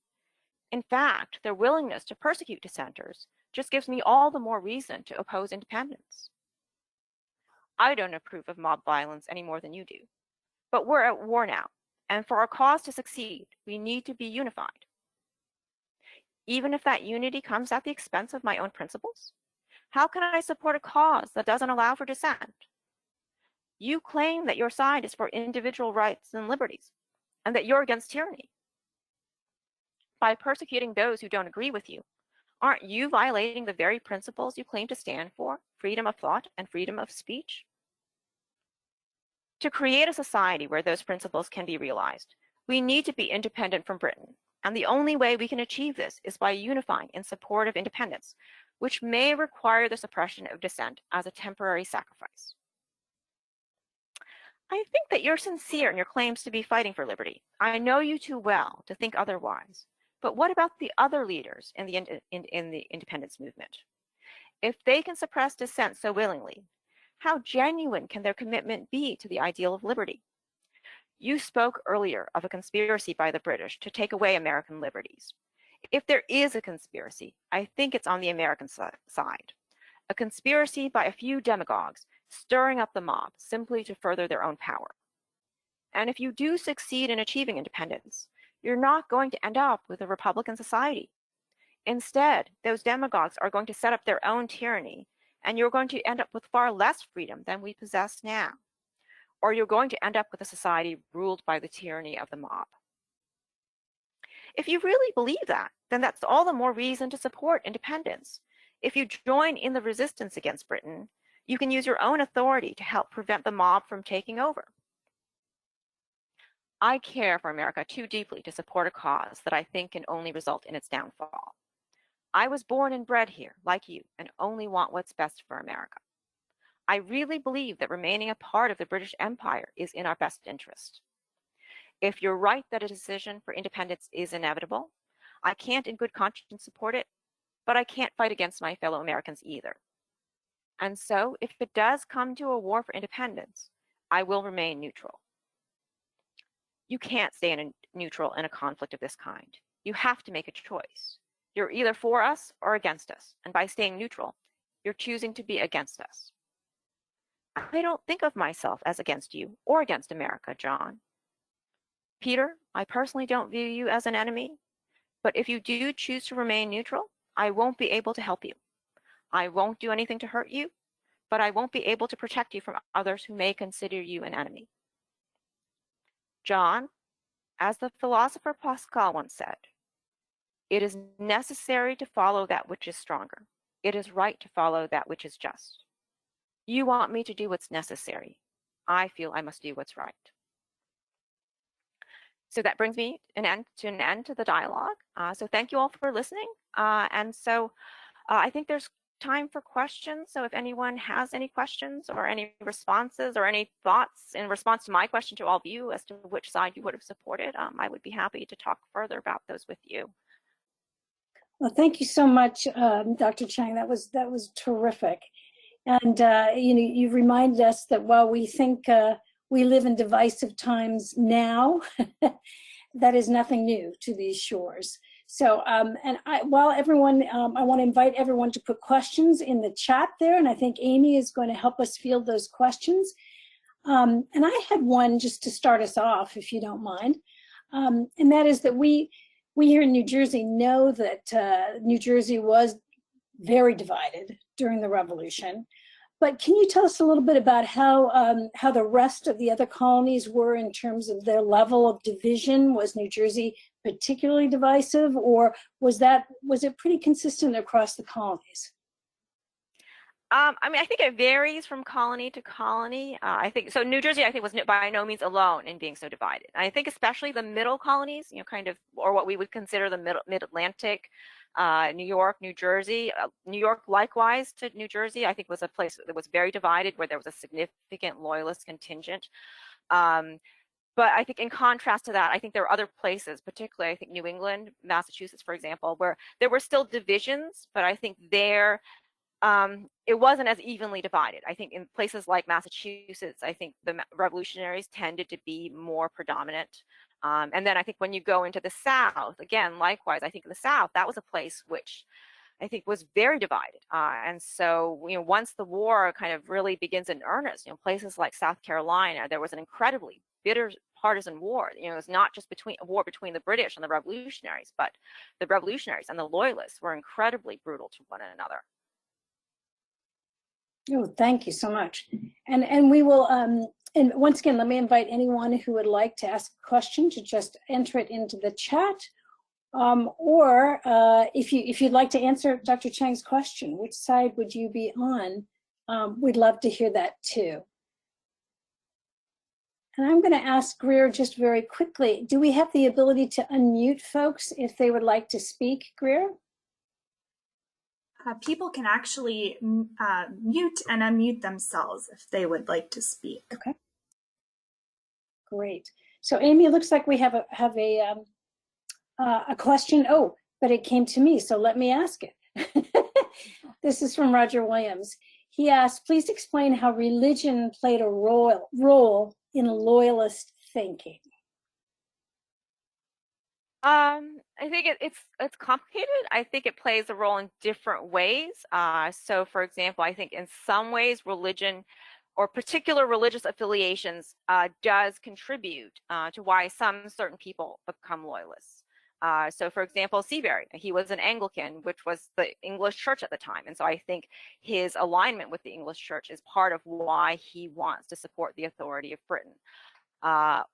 In fact, their willingness to persecute dissenters just gives me all the more reason to oppose independence. I don't approve of mob violence any more than you do. But we're at war now, and for our cause to succeed, we need to be unified. Even if that unity comes at the expense of my own principles? How can I support a cause that doesn't allow for dissent? You claim that your side is for individual rights and liberties, and that you're against tyranny. By persecuting those who don't agree with you, aren't you violating the very principles you claim to stand for, freedom of thought and freedom of speech? To create a society where those principles can be realized, we need to be independent from Britain, and the only way we can achieve this is by unifying in support of independence, which may require the suppression of dissent as a temporary sacrifice. I think that you're sincere in your claims to be fighting for liberty. I know you too well to think otherwise. But what about the other leaders in the independence movement? If they can suppress dissent so willingly, how genuine can their commitment be to the ideal of liberty? You spoke earlier of a conspiracy by the British to take away American liberties. If there is a conspiracy, I think it's on the American side. A conspiracy by a few demagogues stirring up the mob simply to further their own power. And if you do succeed in achieving independence, you're not going to end up with a Republican society. Instead, those demagogues are going to set up their own tyranny, and you're going to end up with far less freedom than we possess now. Or you're going to end up with a society ruled by the tyranny of the mob. If you really believe that, then that's all the more reason to support independence. If you join in the resistance against Britain, you can use your own authority to help prevent the mob from taking over. I care for America too deeply to support a cause that I think can only result in its downfall. I was born and bred here, like you, and only want what's best for America. I really believe that remaining a part of the British Empire is in our best interest. If you're right that a decision for independence is inevitable, I can't in good conscience support it, but I can't fight against my fellow Americans either. And so if it does come to a war for independence, I will remain neutral. You can't stay neutral in a conflict of this kind. You have to make a choice. You're either for us or against us. And by staying neutral, you're choosing to be against us. I don't think of myself as against you or against America, John. Peter, I personally don't view you as an enemy, but if you do choose to remain neutral, I won't be able to help you. I won't do anything to hurt you, but I won't be able to protect you from others who may consider you an enemy. John, as the philosopher Pascal once said, it is necessary to follow that which is stronger. It is right to follow that which is just. You want me to do what's necessary. I feel I must do what's right. So that brings me an end to the dialogue. So thank you all for listening. And so I think there's time for questions. So if anyone has any questions or any responses or any thoughts in response to my question to all of you as to which side you would have supported, I would be happy to talk further about those with you. Well, thank you so much, Dr. Cheng. That was terrific. And you reminded us that while we think we live in divisive times now, that is nothing new to these shores. So, while everyone, I want to invite everyone to put questions in the chat there, and I think Amy is going to help us field those questions. And I had one just to start us off, if you don't mind, and that is that we here in New Jersey know that New Jersey was very divided during the Revolution. But can you tell us a little bit about how the rest of the other colonies were in terms of their level of division? Was New Jersey particularly divisive, or was it pretty consistent across the colonies? I mean, I think it varies from colony to colony. I think so. New Jersey, I think, was by no means alone in being so divided. I think especially the middle colonies, kind of, or what we would consider the mid-Atlantic, New York, New Jersey. New York, likewise to New Jersey, I think was a place that was very divided, where there was a significant Loyalist contingent. But I think in contrast to that, I think there are other places, particularly I think New England, Massachusetts, for example, where there were still divisions, but I think there it wasn't as evenly divided. I think in places like Massachusetts, I think the revolutionaries tended to be more predominant. And then I think when you go into the South, again, likewise, I think in the South, that was a place which I think was very divided. And so, once the war kind of really begins in earnest, places like South Carolina, there was an incredibly bitter partisan war. It was not just a war between the British and the revolutionaries, but the revolutionaries and the Loyalists were incredibly brutal to one another. Oh, thank you so much. And we will, and once again, let me invite anyone who would like to ask a question to just enter it into the chat. Or if you'd like to answer Dr. Cheng's question, which side would you be on? We'd love to hear that too. And I'm going to ask Greer just very quickly, do we have the ability to unmute folks if they would like to speak, Greer? People can actually mute and unmute themselves if they would like to speak. Okay. Great. So Amy, it looks like we have a question. Oh, but it came to me, so let me ask it. This is from Roger Williams. He asked, please explain how religion played a role in Loyalist thinking. I think it's complicated. I think it plays a role in different ways. So, for example, I think in some ways religion or particular religious affiliations does contribute to why some certain people become Loyalists. So, for example, Seabury, he was an Anglican, which was the English church at the time. And so I think his alignment with the English church is part of why he wants to support the authority of Britain.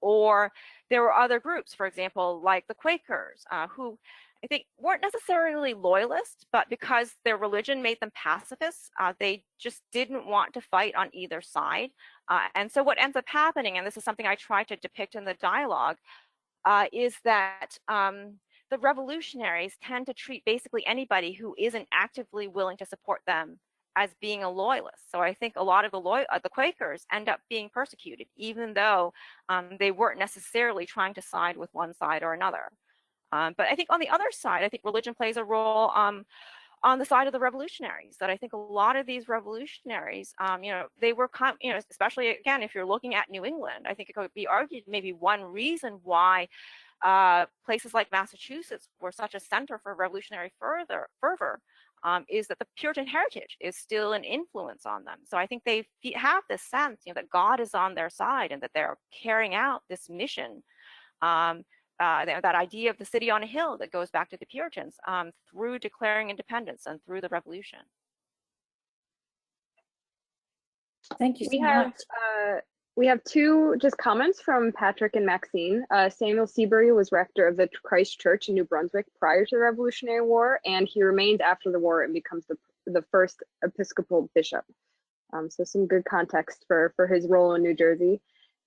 Or there were other groups, for example, like the Quakers, who I think weren't necessarily loyalists, but because their religion made them pacifists, they just didn't want to fight on either side. And so what ends up happening, and this is something I try to depict in the dialogue, is that the revolutionaries tend to treat basically anybody who isn't actively willing to support them as being a loyalist. So I think a lot of the Quakers end up being persecuted, even though they weren't necessarily trying to side with one side or another. But I think on the other side, I think religion plays a role on the side of the revolutionaries. That I think a lot of these revolutionaries, you know, they were, you know, especially again, if you're looking at New England, I think it could be argued maybe one reason why places like Massachusetts were such a center for revolutionary fervor is that the Puritan heritage is still an influence on them. So I think they have this sense, you know, that God is on their side and that they're carrying out this mission. That idea of the city on a hill that goes back to the Puritans through declaring independence and through the revolution. Thank you so much. We have two just comments from Patrick and Maxine. Samuel Seabury was rector of the Christ Church in New Brunswick prior to the Revolutionary War, and he remains after the war and becomes the first Episcopal bishop. So some good context for his role in New Jersey.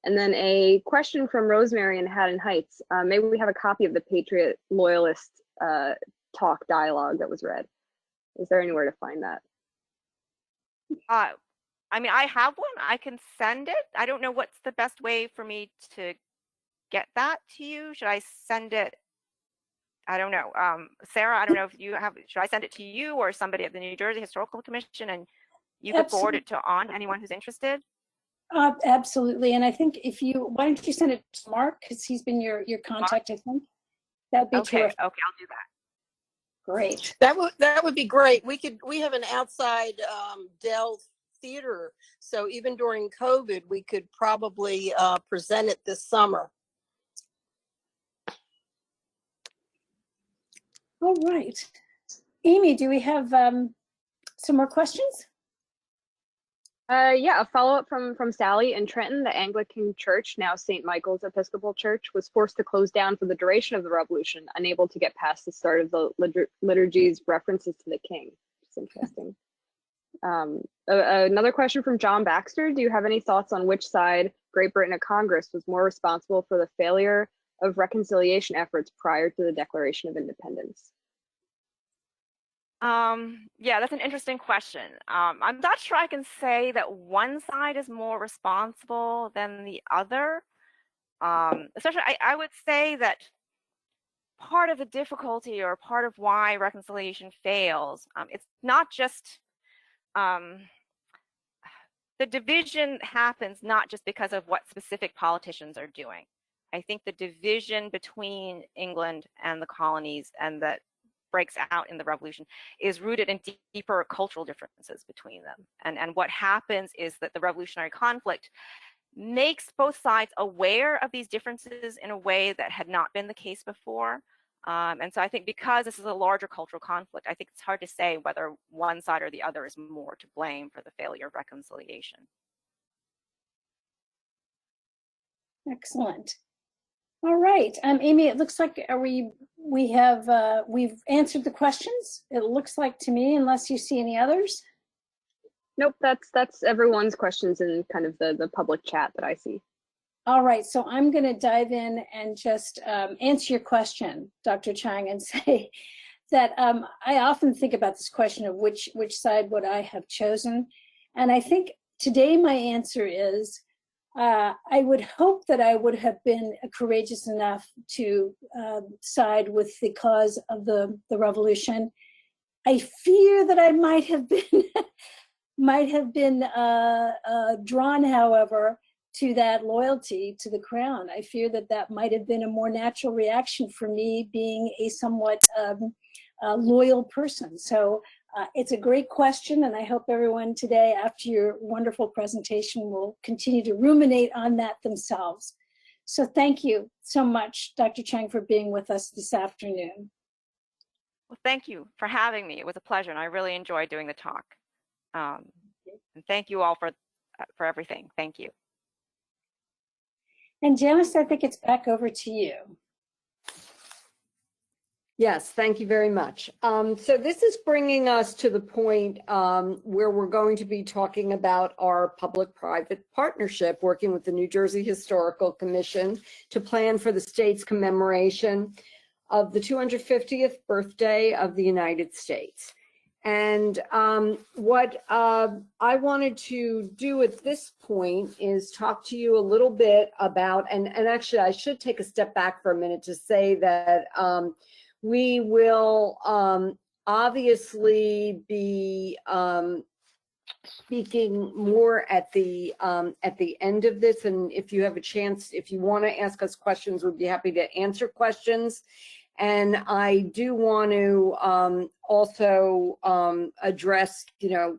And then a question from Rosemary in Haddon Heights. Maybe we have a copy of the Patriot Loyalist talk dialogue that was read. Is there anywhere to find that? I mean, I have one. I can send it. I don't know what's the best way for me to get that to you. Should I send it? I don't know. Sarah, I don't know if you have, should I send it to you or somebody at the New Jersey Historical Commission and you could forward it to anyone who's interested? Absolutely. And I think why don't you send it to Mark, because he's been your contact, I think. That'd be terrific. Okay, I'll do that. Great. That would be great. We have an outside Dell theater, so even during COVID, we could probably present it this summer. All right. Amy, do we have some more questions? Yeah, a follow-up from Sally in Trenton. The Anglican Church, now St. Michael's Episcopal Church, was forced to close down for the duration of the Revolution, unable to get past the start of the liturgy's references to the king. It's interesting. Another question from John Baxter. Do you have any thoughts on which side Great Britain at Congress was more responsible for the failure of reconciliation efforts prior to the Declaration of Independence? Yeah, that's an interesting question. I'm not sure I can say that one side is more responsible than the other. Especially, I would say that part of the difficulty or part of why reconciliation fails, it's not just, the division happens not just because of what specific politicians are doing. I think the division between England and the colonies and that breaks out in the revolution is rooted in deeper cultural differences between them. And what happens is that the revolutionary conflict makes both sides aware of these differences in a way that had not been the case before. And so I think because this is a larger cultural conflict, I think it's hard to say whether one side or the other is more to blame for the failure of reconciliation. Excellent. All right, Amy, it looks like we've answered the questions. It looks like to me, unless you see any others. Nope, that's everyone's questions in kind of the public chat that I see. All right, so I'm going to dive in and just answer your question, Dr. Cheng, and say that I often think about this question of which side would I have chosen, and I think today my answer is I would hope that I would have been courageous enough to side with the cause of the revolution. I fear that I might have been drawn, however, to that loyalty to the crown. I fear that that might have been a more natural reaction for me, being a somewhat loyal person. So it's a great question, and I hope everyone today, after your wonderful presentation, will continue to ruminate on that themselves. So thank you so much, Dr. Cheng, for being with us this afternoon. Well, thank you for having me. It was a pleasure, and I really enjoyed doing the talk. And thank you all for everything. Thank you. And Janice, I think it's back over to you. Yes, thank you very much. So this is bringing us to the point where we're going to be talking about our public-private partnership, working with the New Jersey Historical Commission to plan for the state's commemoration of the 250th birthday of the United States. And what I wanted to do at this point is talk to you a little bit about, and actually I should take a step back for a minute to say that we will obviously be speaking more at the end of this. And if you have a chance, if you want to ask us questions, we'd be happy to answer questions. And I do want to also address,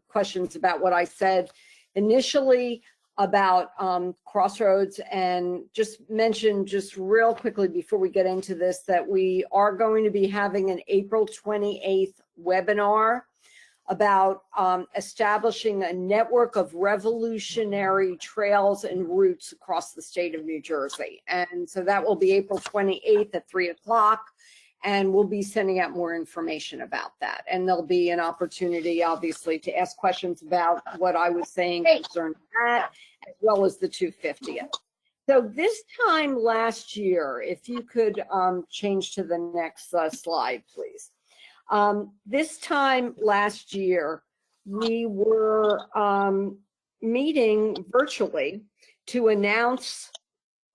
questions about what I said initially about Crossroads, and just mention just real quickly before we get into this that we are going to be having an April 28th webinar about establishing a network of revolutionary trails and routes across the state of New Jersey. And so that will be April 28th at 3 o'clock. And we'll be sending out more information about that. And there'll be an opportunity, obviously, to ask questions about what I was saying concerning that, as well as the 250th. So this time last year, if you could change to the next slide, please. This time last year, we were meeting virtually to announce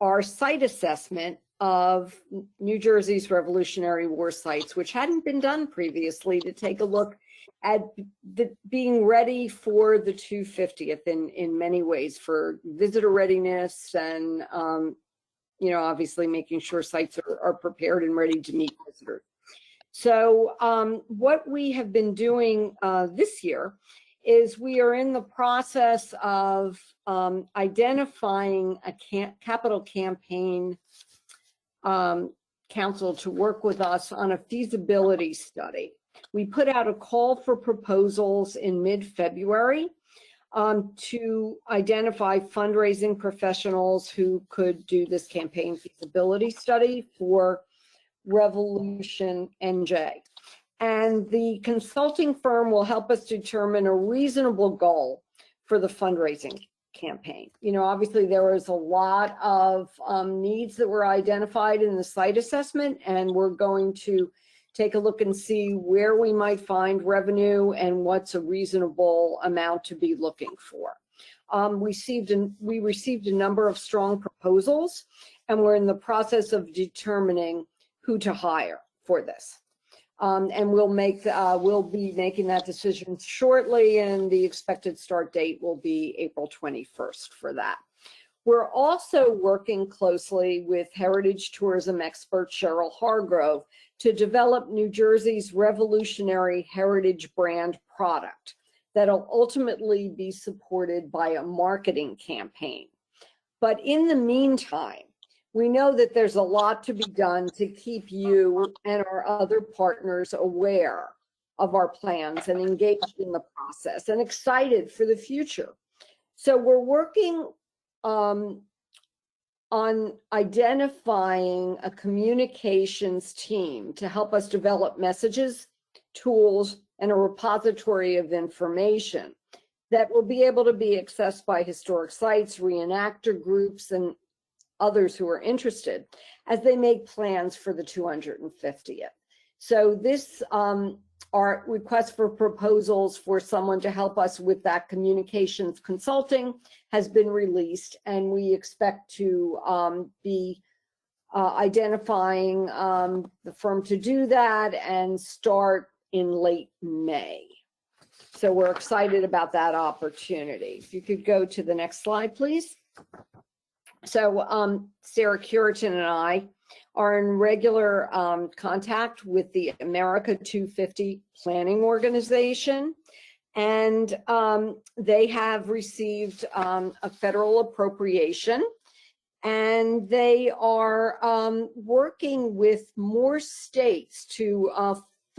our site assessment of New Jersey's Revolutionary War sites, which hadn't been done previously, to take a look at being ready for the 250th in many ways, for visitor readiness and, obviously making sure sites are prepared and ready to meet visitors. So what we have been doing this year is we are in the process of identifying a capital campaign council to work with us on a feasibility study. We put out a call for proposals in mid-February to identify fundraising professionals who could do this campaign feasibility study for Revolution NJ. And the consulting firm will help us determine a reasonable goal for the fundraising campaign. Obviously there was a lot of needs that were identified in the site assessment, and we're going to take a look and see where we might find revenue and what's a reasonable amount to be looking for. We received a number of strong proposals, and we're in the process of determining who to hire for this. And we'll be making that decision shortly, and the expected start date will be April 21st for that. We're also working closely with heritage tourism expert Cheryl Hargrove to develop New Jersey's revolutionary heritage brand product that'll ultimately be supported by a marketing campaign. But in the meantime, we know that there's a lot to be done to keep you and our other partners aware of our plans and engaged in the process and excited for the future. So we're working on identifying a communications team to help us develop messages, tools, and a repository of information that will be able to be accessed by historic sites, reenactor groups, and others who are interested as they make plans for the 250th. So this, our request for proposals for someone to help us with that communications consulting has been released, and we expect to be identifying the firm to do that and start in late May. So we're excited about that opportunity. If you could go to the next slide, please. So Sarah Curitan and I are in regular contact with the America 250 Planning Organization, and they have received a federal appropriation, and they are working with more states to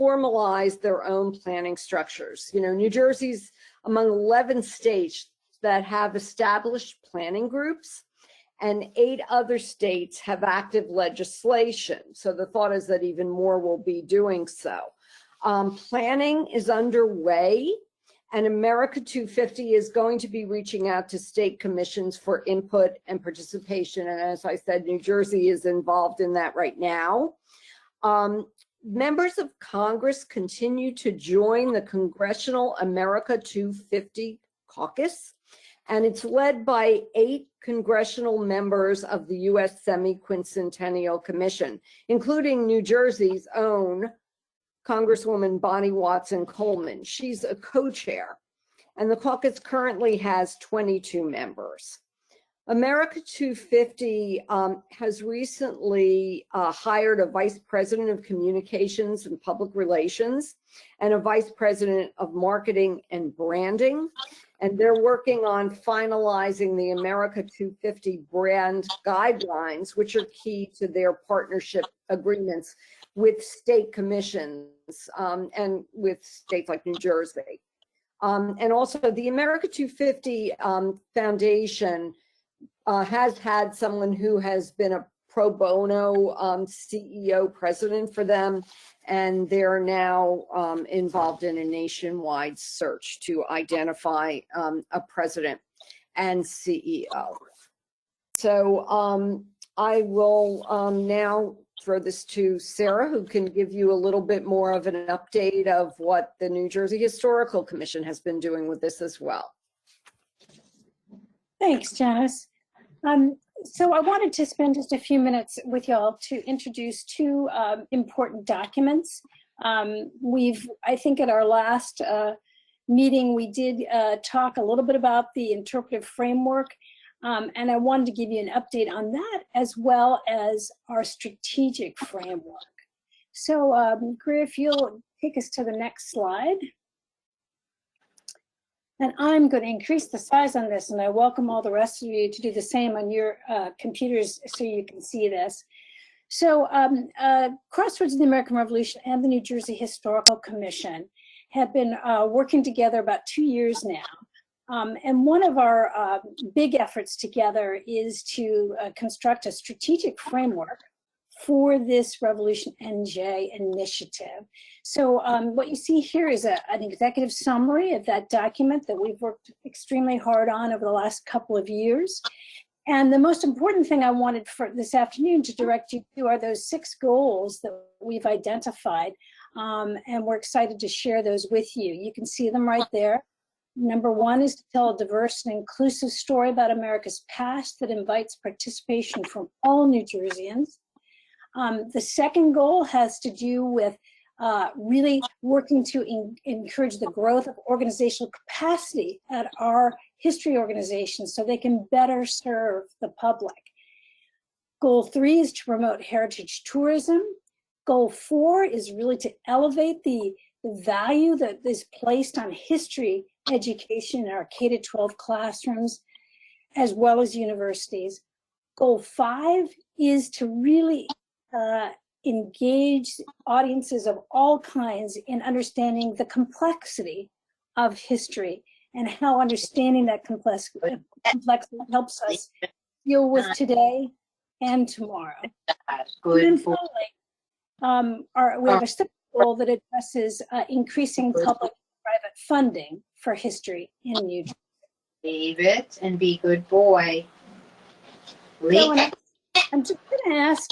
formalize their own planning structures. New Jersey's among 11 states that have established planning groups, and 8 other states have active legislation. So the thought is that even more will be doing so. Planning is underway, and America 250 is going to be reaching out to state commissions for input and participation. And as I said, New Jersey is involved in that right now. Members of Congress continue to join the Congressional America 250 Caucus, and it's led by 8 congressional members of the U.S. Semi-Quincentennial Commission, including New Jersey's own Congresswoman Bonnie Watson Coleman. She's a co-chair, and the caucus currently has 22 members. America 250 has recently hired a vice president of communications and public relations and a vice president of marketing and branding. And they're working on finalizing the America 250 brand guidelines, which are key to their partnership agreements with state commissions and with states like New Jersey. And also the America 250 Foundation has had someone who has been a pro bono CEO president for them, and they're now involved in a nationwide search to identify a president and CEO. So I will now throw this to Sarah, who can give you a little bit more of an update of what the New Jersey Historical Commission has been doing with this as well. Thanks, Janice. So I wanted to spend just a few minutes with y'all to introduce two important documents. I think at our last meeting, we did talk a little bit about the interpretive framework, and I wanted to give you an update on that as well as our strategic framework. So Greer, if you'll take us to the next slide. And I'm going to increase the size on this, and I welcome all the rest of you to do the same on your computers so you can see this. So Crossroads of the American Revolution and the New Jersey Historical Commission have been working together about 2 years now. And one of our big efforts together is to construct a strategic framework for this Revolution NJ initiative. So what you see here is an executive summary of that document that we've worked extremely hard on over the last couple of years. And the most important thing I wanted for this afternoon to direct you to are those 6 goals that we've identified. And we're excited to share those with you. You can see them right there. Number 1 is to tell a diverse and inclusive story about America's past that invites participation from all New Jerseyans. The second goal has to do with really working to encourage the growth of organizational capacity at our history organizations so they can better serve the public. Goal 3 is to promote heritage tourism. Goal 4 is really to elevate the value that is placed on history education in our K-12 classrooms, as well as universities. Goal 5 is to really engage audiences of all kinds in understanding the complexity of history and how understanding that complexity helps us deal with today and tomorrow. Good. And then finally, we have a second goal that addresses increasing public and private funding for history in New Jersey. Leave it and be good boy. So I'm just going to ask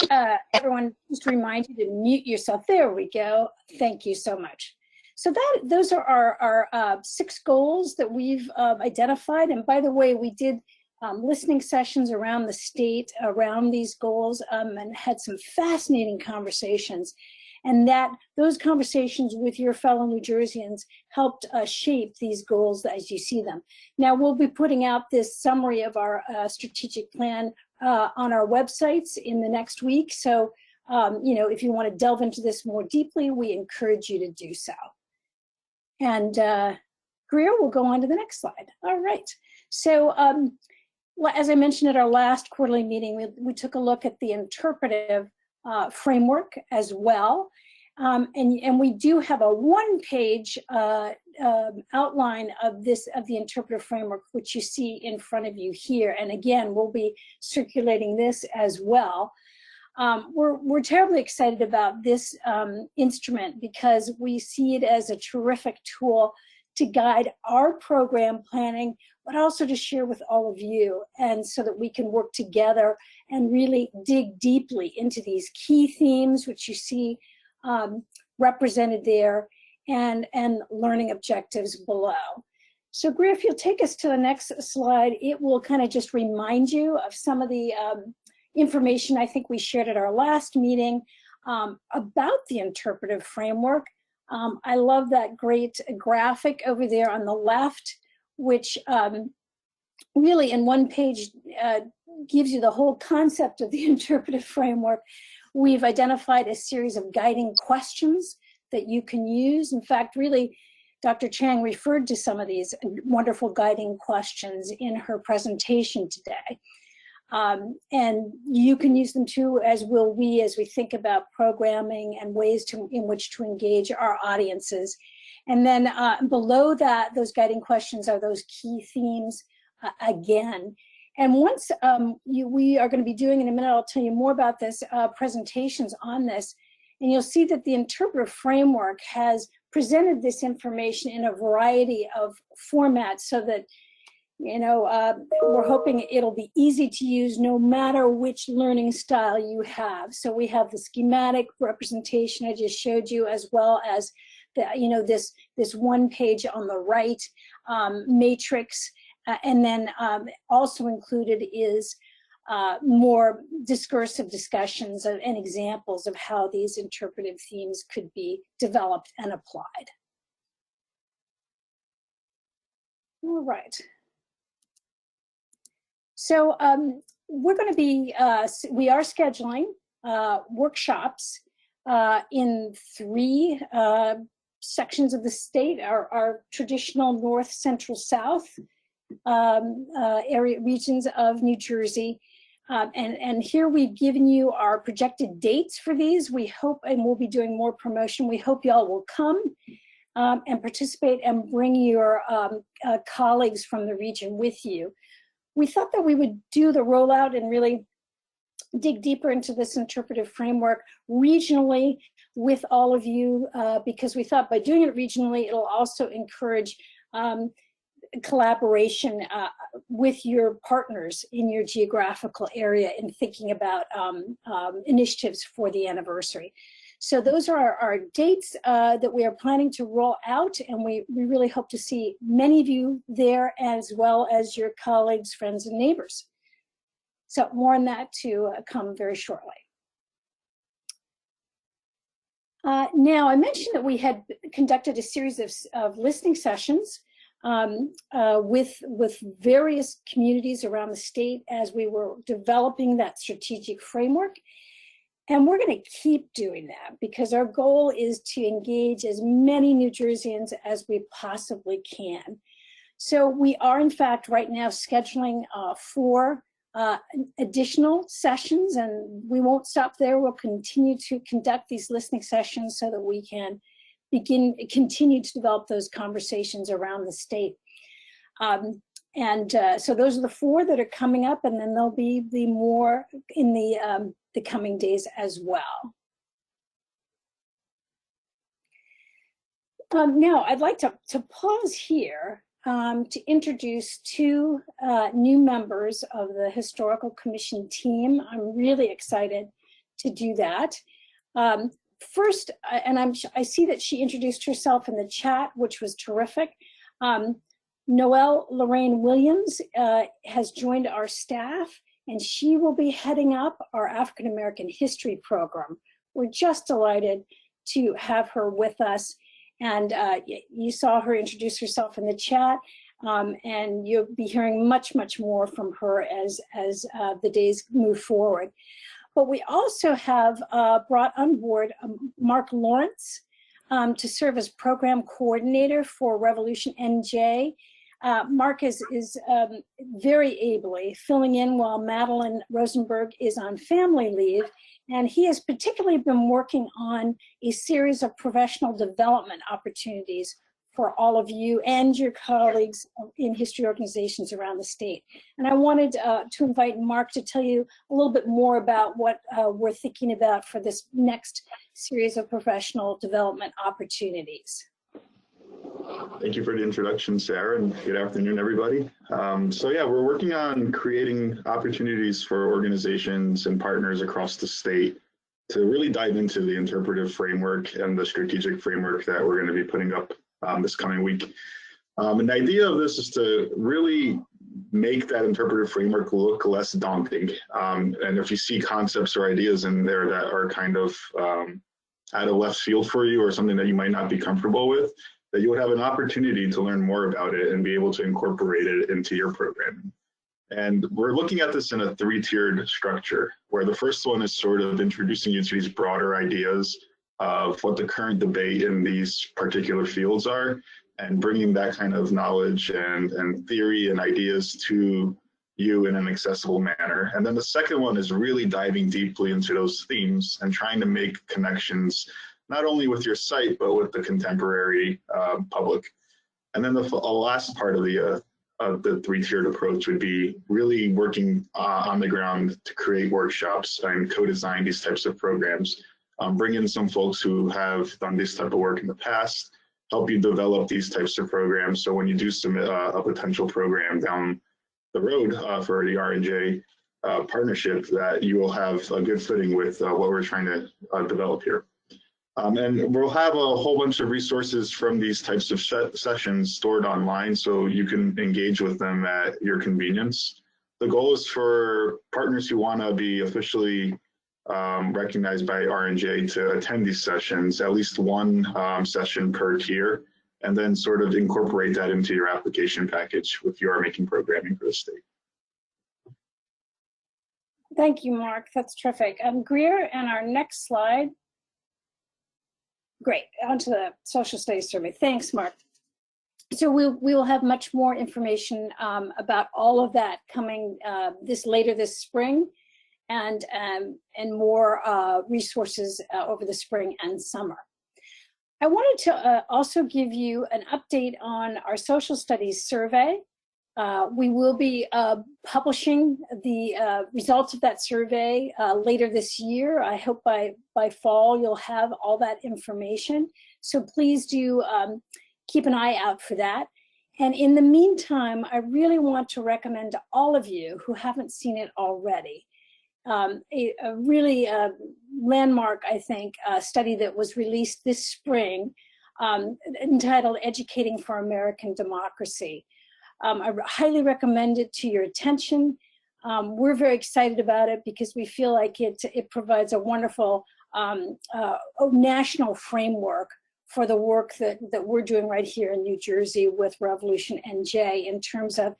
everyone just to remind you to mute yourself. There we go. Thank you so much. So those are our 6 goals that we've identified. And by the way, we did listening sessions around the state around these goals and had some fascinating conversations. And those conversations with your fellow New Jerseyans helped shape these goals as you see them. Now we'll be putting out this summary of our strategic plan on our websites in the next week. So, if you want to delve into this more deeply, we encourage you to do so. And Greer will go on to the next slide. All right. So, as I mentioned at our last quarterly meeting, we took a look at the interpretive framework as well. And we do have a 1-page outline of the interpretive framework, which you see in front of you here. And again, we'll be circulating this as well. We're terribly excited about this instrument because we see it as a terrific tool to guide our program planning, but also to share with all of you, and so that we can work together and really dig deeply into these key themes, which you see represented there, and learning objectives below. So Greer, if you'll take us to the next slide, it will kind of just remind you of some of the information I think we shared at our last meeting about the interpretive framework. I love that great graphic over there on the left, which really in one page gives you the whole concept of the interpretive framework. We've identified a series of guiding questions that you can use. In fact, really, Dr. Cheng referred to some of these wonderful guiding questions in her presentation today. And you can use them too, as will we, as we think about programming and ways in which to engage our audiences. And then below that, those guiding questions are those key themes again. And once we are going to be doing in a minute, I'll tell you more about this, presentations on this. And you'll see that the interpretive framework has presented this information in a variety of formats so that, you know, we're hoping it'll be easy to use no matter which learning style you have. So we have the schematic representation I just showed you, as well as the, you know, this one page on the right, matrix, and then also included is more discursive discussions and examples of how these interpretive themes could be developed and applied. All right. So we're going to be, we are scheduling workshops in 3 sections of the state, our traditional north, central, south regions of New Jersey. And here we've given you our projected dates for these. We hope, and we'll be doing more promotion, we hope y'all will come and participate and bring your colleagues from the region with you. We thought that we would do the rollout and really dig deeper into this interpretive framework regionally with all of you, because we thought by doing it regionally, it'll also encourage collaboration with your partners in your geographical area in thinking about initiatives for the anniversary. So those are our dates that we are planning to roll out, and we really hope to see many of you there, as well as your colleagues, friends, and neighbors. So more on that to come very shortly. Now, I mentioned that we had conducted a series of listening sessions with various communities around the state as we were developing that strategic framework. And we're going to keep doing that because our goal is to engage as many New Jerseyans as we possibly can. So we are, in fact, right now scheduling 4 additional sessions, and we won't stop there. We'll continue to conduct these listening sessions so that we can continue to develop those conversations around the state. So those are the 4 that are coming up, and then there'll be more in the coming days as well. Now, I'd like to pause here to introduce 2 new members of the Historical Commission team. I'm really excited to do that. First, and I see that she introduced herself in the chat, which was terrific. Noelle Lorraine Williams has joined our staff, and she will be heading up our African American History program. We're just delighted to have her with us. And you saw her introduce herself in the chat, and you'll be hearing much, much more from her as the days move forward. But we also have brought on board Mark Lawrence to serve as program coordinator for Revolution NJ. Mark is very ably filling in while Madeline Rosenberg is on family leave, and he has particularly been working on a series of professional development opportunities for all of you and your colleagues in history organizations around the state. And I wanted to invite Mark to tell you a little bit more about what we're thinking about for this next series of professional development opportunities. Thank you for the introduction, Sarah, and good afternoon, everybody. So yeah, we're working on creating opportunities for organizations and partners across the state to really dive into the interpretive framework and the strategic framework that we're going to be putting up this coming week. And the idea of this is to really make that interpretive framework look less daunting. And if you see concepts or ideas in there that are kind of out of left field for you or something that you might not be comfortable with, that you would have an opportunity to learn more about it and be able to incorporate it into your programming. And we're looking at this in a three-tiered structure, where the first one is sort of introducing you to these broader ideas of what the current debate in these particular fields are, and bringing that kind of knowledge and theory and ideas to you in an accessible manner. And then the second one is really diving deeply into those themes and trying to make connections, not only with your site, but with the contemporary public. And then the last part of the three-tiered approach would be really working on the ground to create workshops and co-design these types of programs. Bring in some folks who have done this type of work in the past, help you develop these types of programs. So when you do submit a potential program down the road for the R&J partnership, that you will have a good footing with what we're trying to develop here. And we'll have a whole bunch of resources from these types of sessions stored online, so you can engage with them at your convenience. The goal is for partners who want to be officially recognized by R&J to attend these sessions, at least one session per tier, and then sort of incorporate that into your application package if you are making programming for the state. Thank you, Mark. That's terrific. Greer, and our next slide. Great, onto the social studies survey. Thanks, Mark. So we will have much more information about all of that coming later this spring, and more resources over the spring and summer. I wanted to also give you an update on our social studies survey. We will be publishing the results of that survey later this year. I hope by fall you'll have all that information. So please do keep an eye out for that. And in the meantime, I really want to recommend to all of you who haven't seen it already, a really landmark, I think, study that was released this spring entitled Educating for American Democracy. I highly recommend it to your attention. We're very excited about it because we feel like it provides a wonderful national framework for the work that we're doing right here in New Jersey with Revolution NJ in terms of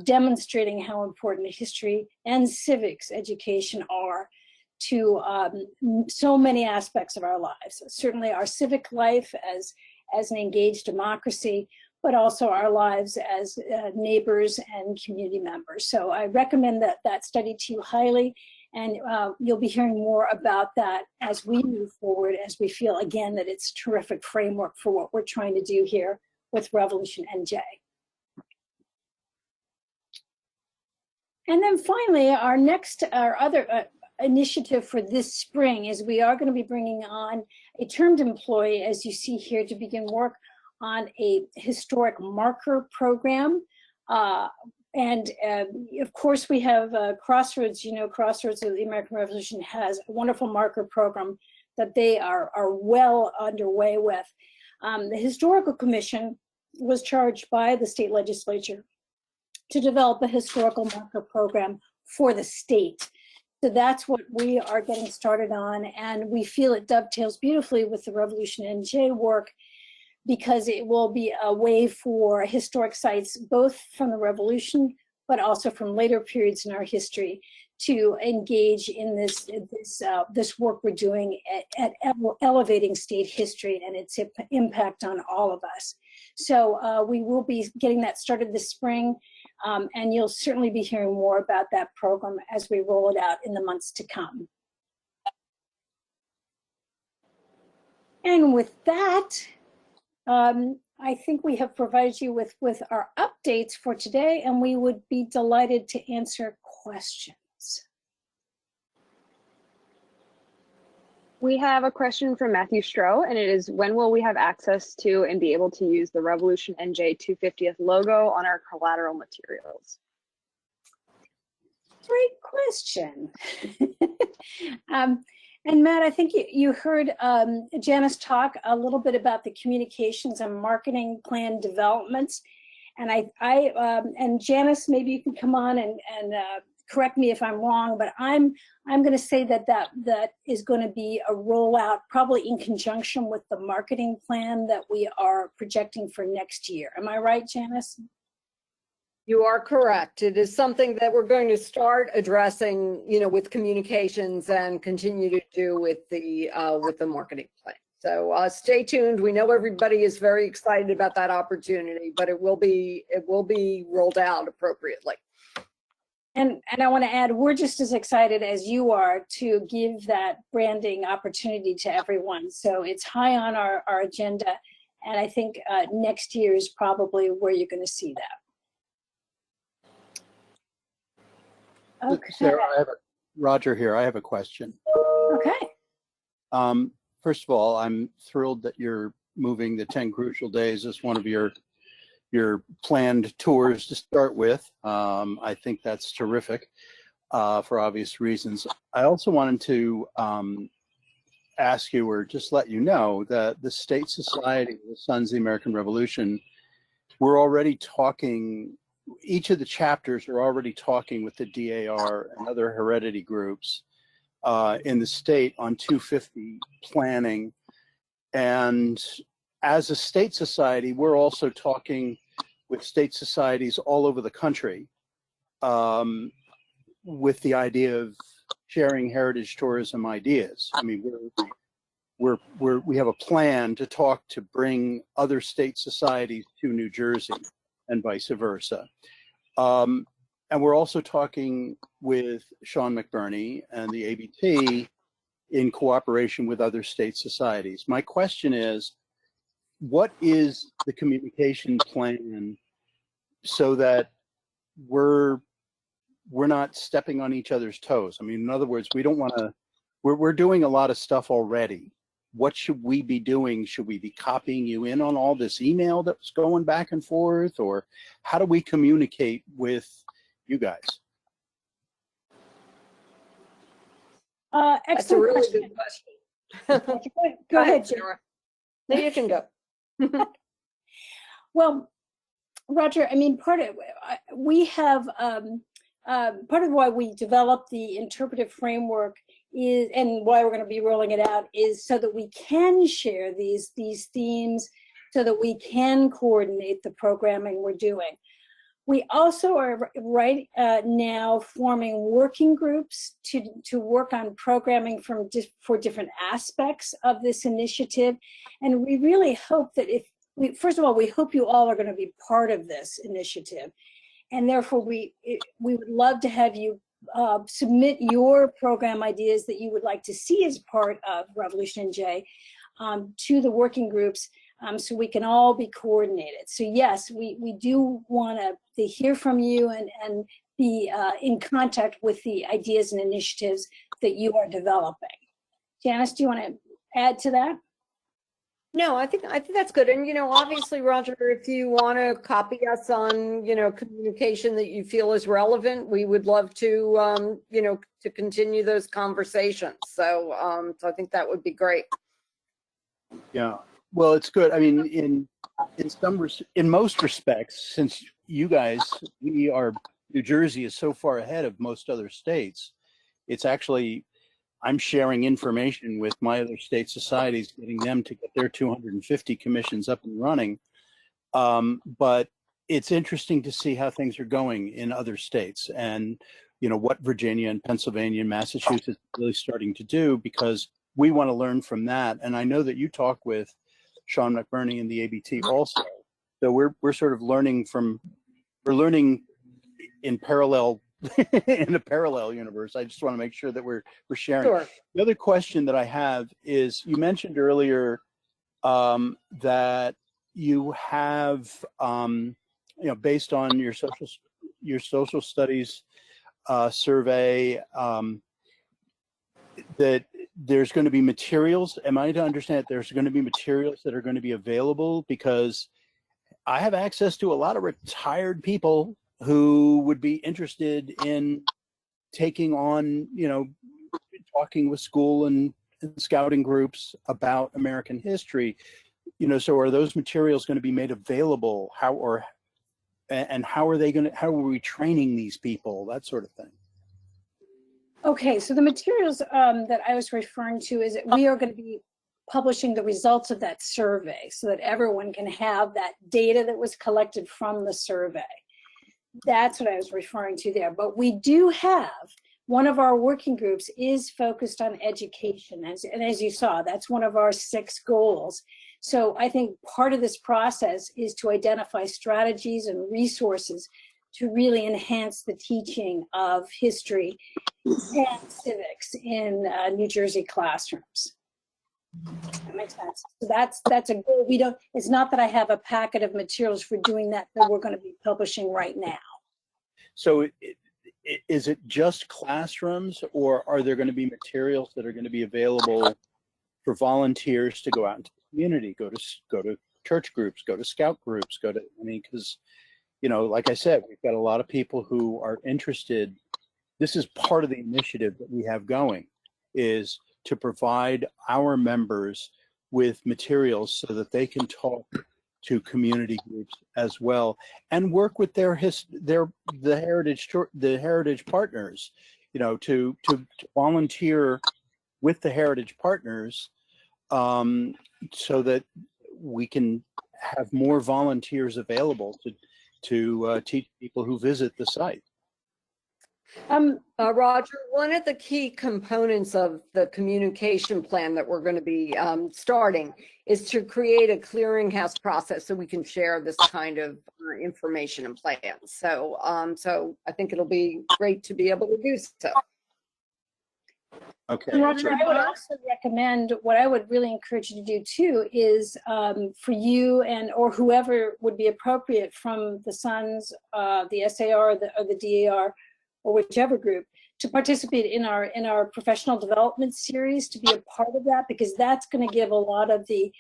demonstrating how important history and civics education are to so many aspects of our lives. Certainly our civic life as an engaged democracy, but also our lives as neighbors and community members. So I recommend that study to you highly, and you'll be hearing more about that as we move forward, as we feel, again, that it's a terrific framework for what we're trying to do here with Revolution NJ. And then finally, our other initiative for this spring is we are going to be bringing on a termed employee, as you see here, to begin work on a historic marker program. And of course, we have Crossroads. You know, Crossroads of the American Revolution has a wonderful marker program that they are well underway with. The Historical Commission was charged by the state legislature to develop a historical marker program for the state. So that's what we are getting started on, and we feel it dovetails beautifully with the Revolution NJ work, because it will be a way for historic sites, both from the Revolution, but also from later periods in our history, to engage in this work we're doing at elevating state history and its impact on all of us. So we will be getting that started this spring, and you'll certainly be hearing more about that program as we roll it out in the months to come. And with that, I think we have provided you with our updates for today, and we would be delighted to answer questions. We have a question from Matthew Stroh, and it is, when will we have access to and be able to use the Revolution NJ 250th logo on our collateral materials? Great question. And Matt, I think you heard Janice talk a little bit about the communications and marketing plan developments. And and Janice, maybe you can come on and correct me if I'm wrong, but I'm going to say that that is going to be a rollout probably in conjunction with the marketing plan that we are projecting for next year. Am I right, Janice? You are correct. It is something that we're going to start addressing, with communications and continue to do with the marketing plan. So stay tuned. We know everybody is very excited about that opportunity, but it will be rolled out appropriately. And I want to add, we're just as excited as you are to give that branding opportunity to everyone. So it's high on our agenda, and I think next year is probably where you're going to see that. Okay. Sarah, Roger here. I have a question. Okay. First of all, I'm thrilled that you're moving the 10 Crucial Days as one of your planned tours to start with. I think that's terrific for obvious reasons. I also wanted to ask you, or just let you know, that the State Society, the Sons of the American Revolution, we're already talking. Each of the chapters are already talking with the DAR and other heredity groups in the state on 250 planning. And as a state society, we're also talking with state societies all over the country with the idea of sharing heritage tourism ideas. I mean, we have a plan to talk to bring other state societies to New Jersey and vice versa. And we're also talking with Sean McBurney and the ABT in cooperation with other state societies. My question is, what is the communication plan so that we're not stepping on each other's toes? I mean, in other words, we don't want to, we're doing a lot of stuff already. What should we be doing? Should we be copying you in on all this email that's going back and forth? Or how do we communicate with you guys? Excellent That's a really question. good question. Go ahead, Sarah. No, you can go. Well, Roger, I mean, we have part of why we developed the interpretive framework is, and why we're going to be rolling it out, is so that we can share these themes, so that we can coordinate the programming we're doing. We also are right now forming working groups to work on programming for different aspects of this initiative. And we really hope that first of all, we hope you all are going to be part of this initiative. And therefore, we would love to have you submit your program ideas that you would like to see as part of Revolution NJ to the working groups, so we can all be coordinated. So yes, we do want to hear from you and be in contact with the ideas and initiatives that you are developing. Janice, do you want to add to that? No, I think that's good. And, obviously, Roger, if you want to copy us on, communication that you feel is relevant, we would love to, to continue those conversations. So, so I think that would be great. Yeah, well, it's good. I mean, in most respects, since you guys, New Jersey is so far ahead of most other states, it's actually, I'm sharing information with my other state societies, getting them to get their 250 commissions up and running. But it's interesting to see how things are going in other states, and what Virginia and Pennsylvania and Massachusetts are really starting to do, because we want to learn from that. And I know that you talk with Sean McBurney and the ABT also. So we're sort of learning in parallel in a parallel universe. I just want to make sure that we're sharing. Sure. The other question that I have is, you mentioned earlier that you have, based on your social studies survey, that there's going to be materials. Am I to understand that there's going to be materials that are going to be available? Because I have access to a lot of retired people who would be interested in taking on, talking with school and scouting groups about American history. So are those materials going to be made available? How are we training these people? That sort of thing. Okay, so the materials that I was referring to is that we are going to be publishing the results of that survey so that everyone can have that data that was collected from the survey. That's what I was referring to there. But we do have, one of our working groups is focused on education. And as you saw, that's one of our 6 goals. So I think part of this process is to identify strategies and resources to really enhance the teaching of history and civics in New Jersey classrooms. That makes sense. So that's a goal. We don't. It's not that I have a packet of materials for doing that we're going to be publishing right now. So is it just classrooms, or are there going to be materials that are going to be available for volunteers to go out into the community, go to church groups, go to scout groups, I mean, because, you know, like I said, we've got a lot of people who are interested. This is part of the initiative that we have going, is to provide our members with materials so that they can talk to community groups as well and work with the heritage partners, you know, to volunteer with the heritage partners, so that we can have more volunteers available to teach people who visit the site. Roger, one of the key components of the communication plan that we're going to be starting is to create a clearinghouse process so we can share this kind of information and plans. So, I think it'll be great to be able to do so. Okay. Roger, I would also recommend, what I would really encourage you to do too is for you or whoever would be appropriate from the SUNS, the SAR, or the DAR, or whichever group, to participate in our professional development series, to be a part of that, because that's going to give a lot of the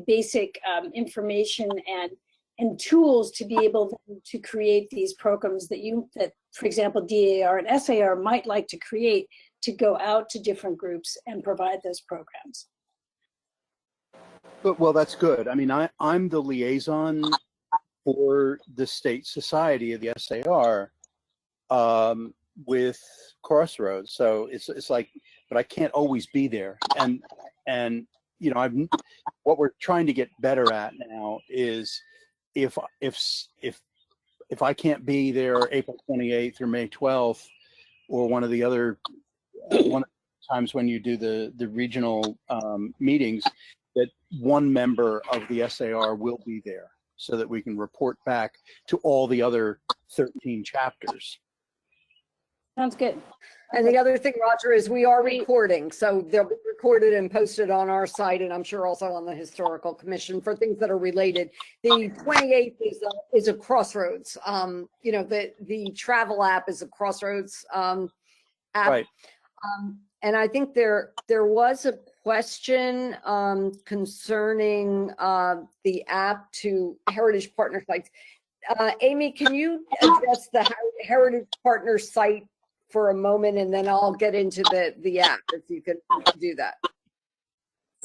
basic information and tools to be able to create these programs that, for example, DAR and SAR might like to create, to go out to different groups and provide those programs. Well, that's good. I mean, I'm the liaison for the state society of the SAR with Crossroads. So it's like, but I can't always be there. And you know, what we're trying to get better at now is if I can't be there April 28th or May 12th, or one of the other times when you do the regional meetings, that one member of the SAR will be there so that we can report back to all the other 13 chapters. Sounds good. And the other thing, Roger, is we are recording, so they'll be recorded and posted on our site, and I'm sure also on the Historical Commission for things that are related. The 28th is a Crossroads. You know, the travel app is a Crossroads app. Right. And I think there was a question concerning the app to Heritage Partner sites. Amy, can you address the Heritage Partner site for a moment, and then I'll get into the app, if you could do that.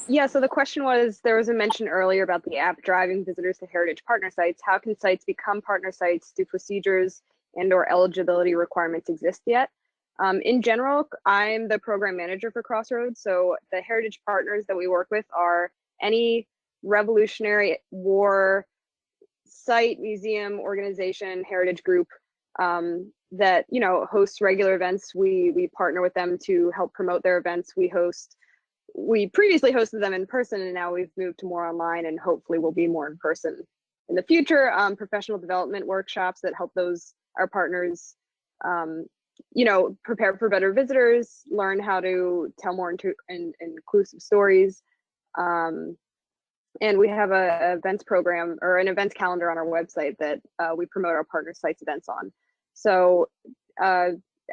Yeah, so the question was, there was a mention earlier about the app driving visitors to Heritage Partner sites. How can sites become partner sites? Do procedures and/or eligibility requirements exist yet? In general, I'm the program manager for Crossroads, so the Heritage Partners that we work with are any Revolutionary War site, museum, organization, heritage group that, you know, hosts regular events. We partner with them to help promote their events. We previously hosted them in person, and now we've moved to more online, and hopefully we'll be more in person in the future. Professional development workshops that help our partners, you know, prepare for better visitors, learn how to tell more inclusive stories. And we have a events program, or an events calendar on our website that we promote our partner sites events on. So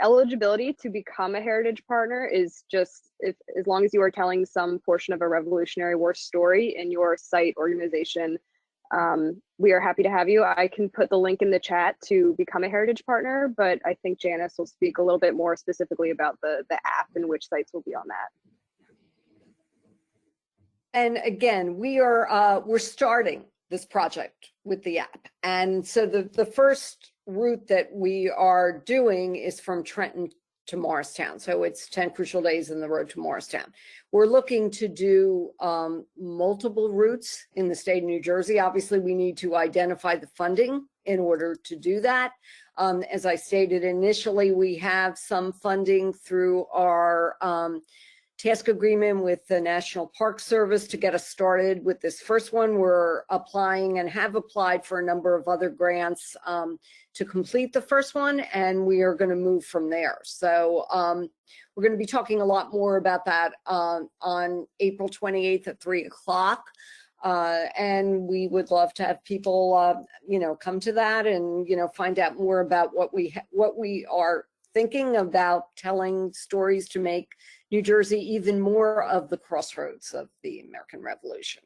eligibility to become a heritage partner is just, as long as you are telling some portion of a Revolutionary War story in your site organization, we are happy to have you. I can put the link in the chat to become a heritage partner, but I think Janice will speak a little bit more specifically about the app and which sites will be on that. And again, we're starting this project with the app. And so the first route that we are doing is from Trenton to Morristown. So it's 10 crucial days in the road to Morristown. We're looking to do multiple routes in the state of New Jersey. Obviously, we need to identify the funding in order to do that. As I stated initially, we have some funding through our task agreement with the National Park Service to get us started with this first one. We're applying and have applied for a number of other grants to complete the first one, and we are going to move from there. So we're going to be talking a lot more about that on April 28th at 3 o'clock. And we would love to have people, you know, come to that and, you know, find out more about what we are thinking about, telling stories to make New Jersey even more of the crossroads of the American Revolution.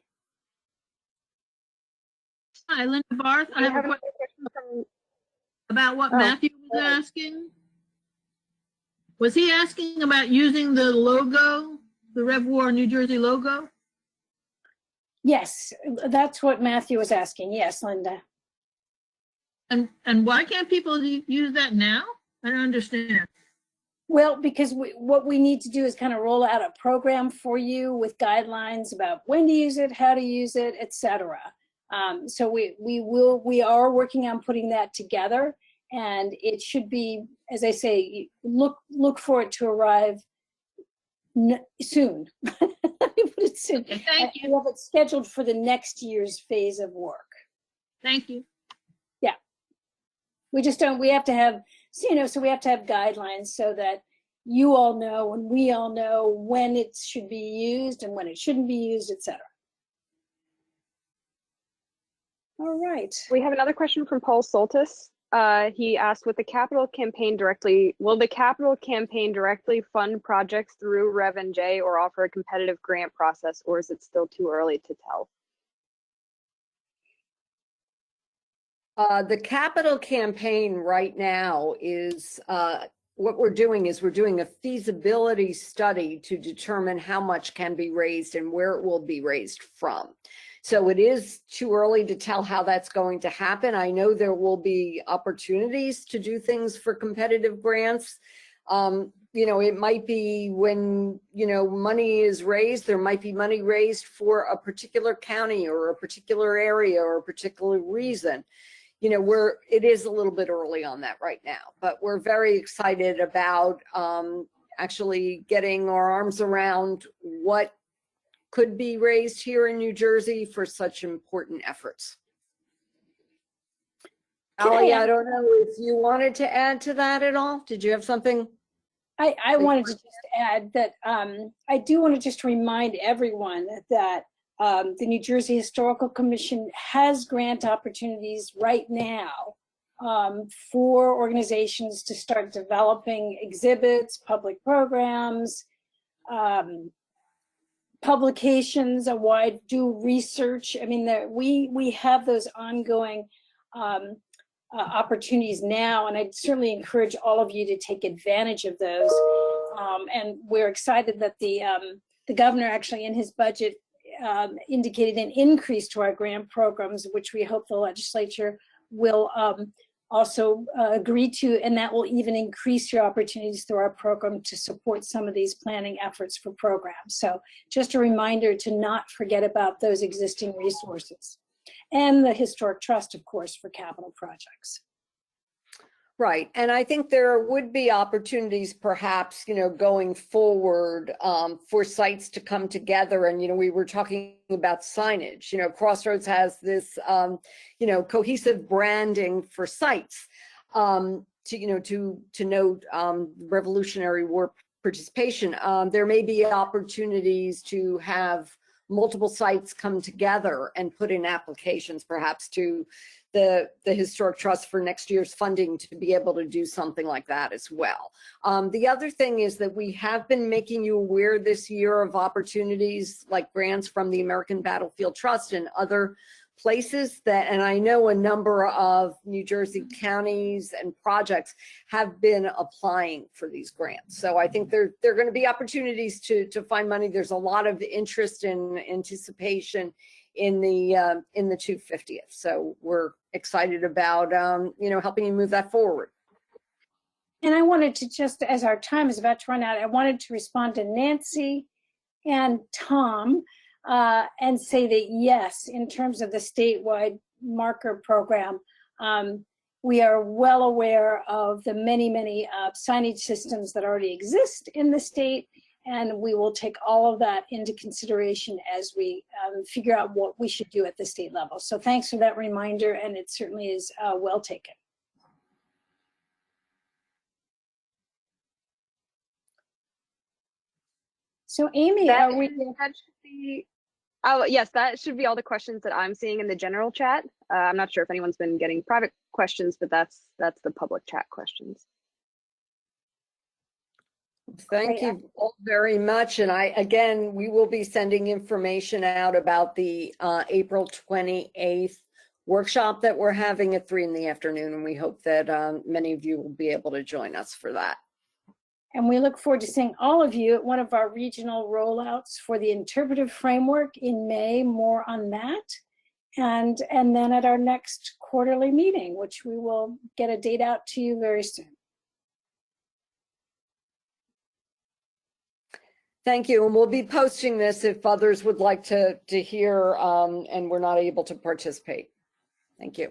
Hi, Linda Barth. I have a question about what Matthew was asking. Was he asking about using the logo, the Rev War New Jersey logo? Yes, that's what Matthew was asking. Yes, Linda. And why can't people use that now? I don't understand. Well, because what we need to do is kind of roll out a program for you with guidelines about when to use it, how to use it, etc. So we are working on putting that together, and it should be, as I say, look for it to arrive soon. Let me put it soon. Okay, thank you. We have it scheduled for the next year's phase of work. Thank you. Yeah, we just don't. We have to have. So, you know, so we have to have guidelines so that you all know and we all know when it should be used and when it shouldn't be used, etc. All right. We have another question from Paul Soltis. He asked, will the capital campaign directly fund projects through Rev and J or offer a competitive grant process, or is it still too early to tell? The capital campaign right now is, what we're doing is we're doing a feasibility study to determine how much can be raised and where it will be raised from. So it is too early to tell how that's going to happen. I know there will be opportunities to do things for competitive grants. You know, it might be when, you know, money is raised, there might be money raised for a particular county or a particular area or a particular reason. You know, it is a little bit early on that right now, but we're very excited about actually getting our arms around what could be raised here in New Jersey for such important efforts. Ali, I don't know if you wanted to add to that at all. Did you have something? I wanted to just add that I do want to just remind everyone that the New Jersey Historical Commission has grant opportunities right now for organizations to start developing exhibits, public programs, publications, do research. I mean, we have those ongoing opportunities now, and I'd certainly encourage all of you to take advantage of those. And we're excited that the governor actually in his budget indicated an increase to our grant programs, which we hope the legislature will also agree to, and that will even increase your opportunities through our program to support some of these planning efforts for programs. So just a reminder to not forget about those existing resources. And the Historic Trust, of course, for capital projects. Right, and I think there would be opportunities perhaps, you know, going forward for sites to come together. And, you know, we were talking about signage. You know, Crossroads has this, you know, cohesive branding for sites to, you know, to note Revolutionary War participation. There may be opportunities to have multiple sites come together and put in applications perhaps to the Historic Trust for next year's funding to be able to do something like that as well. The other thing is that we have been making you aware this year of opportunities like grants from the American Battlefield Trust and other places that, and I know a number of New Jersey counties and projects have been applying for these grants. So I think there are going to be opportunities to find money. There's a lot of interest and anticipation in the 250th. So we're excited about, you know, helping you move that forward. And I wanted to just, as our time is about to run out, I wanted to respond to Nancy and Tom and say that yes, in terms of the statewide marker program, we are well aware of the many signage systems that already exist in the state, and we will take all of that into consideration as we figure out what we should do at the state level. So thanks for that reminder, and it certainly is well taken. So Amy, that are we? That should be, oh yes, that should be all the questions that I'm seeing in the general chat. I'm not sure if anyone's been getting private questions, but that's the public chat questions. Thank you all very much. And again, we will be sending information out about the April 28th workshop that we're having at 3 in the afternoon. And we hope that many of you will be able to join us for that. And we look forward to seeing all of you at one of our regional rollouts for the Interpretive Framework in May, more on that. And then at our next quarterly meeting, which we will get a date out to you very soon. Thank you. And we'll be posting this if others would like to hear and we're not able to participate. Thank you.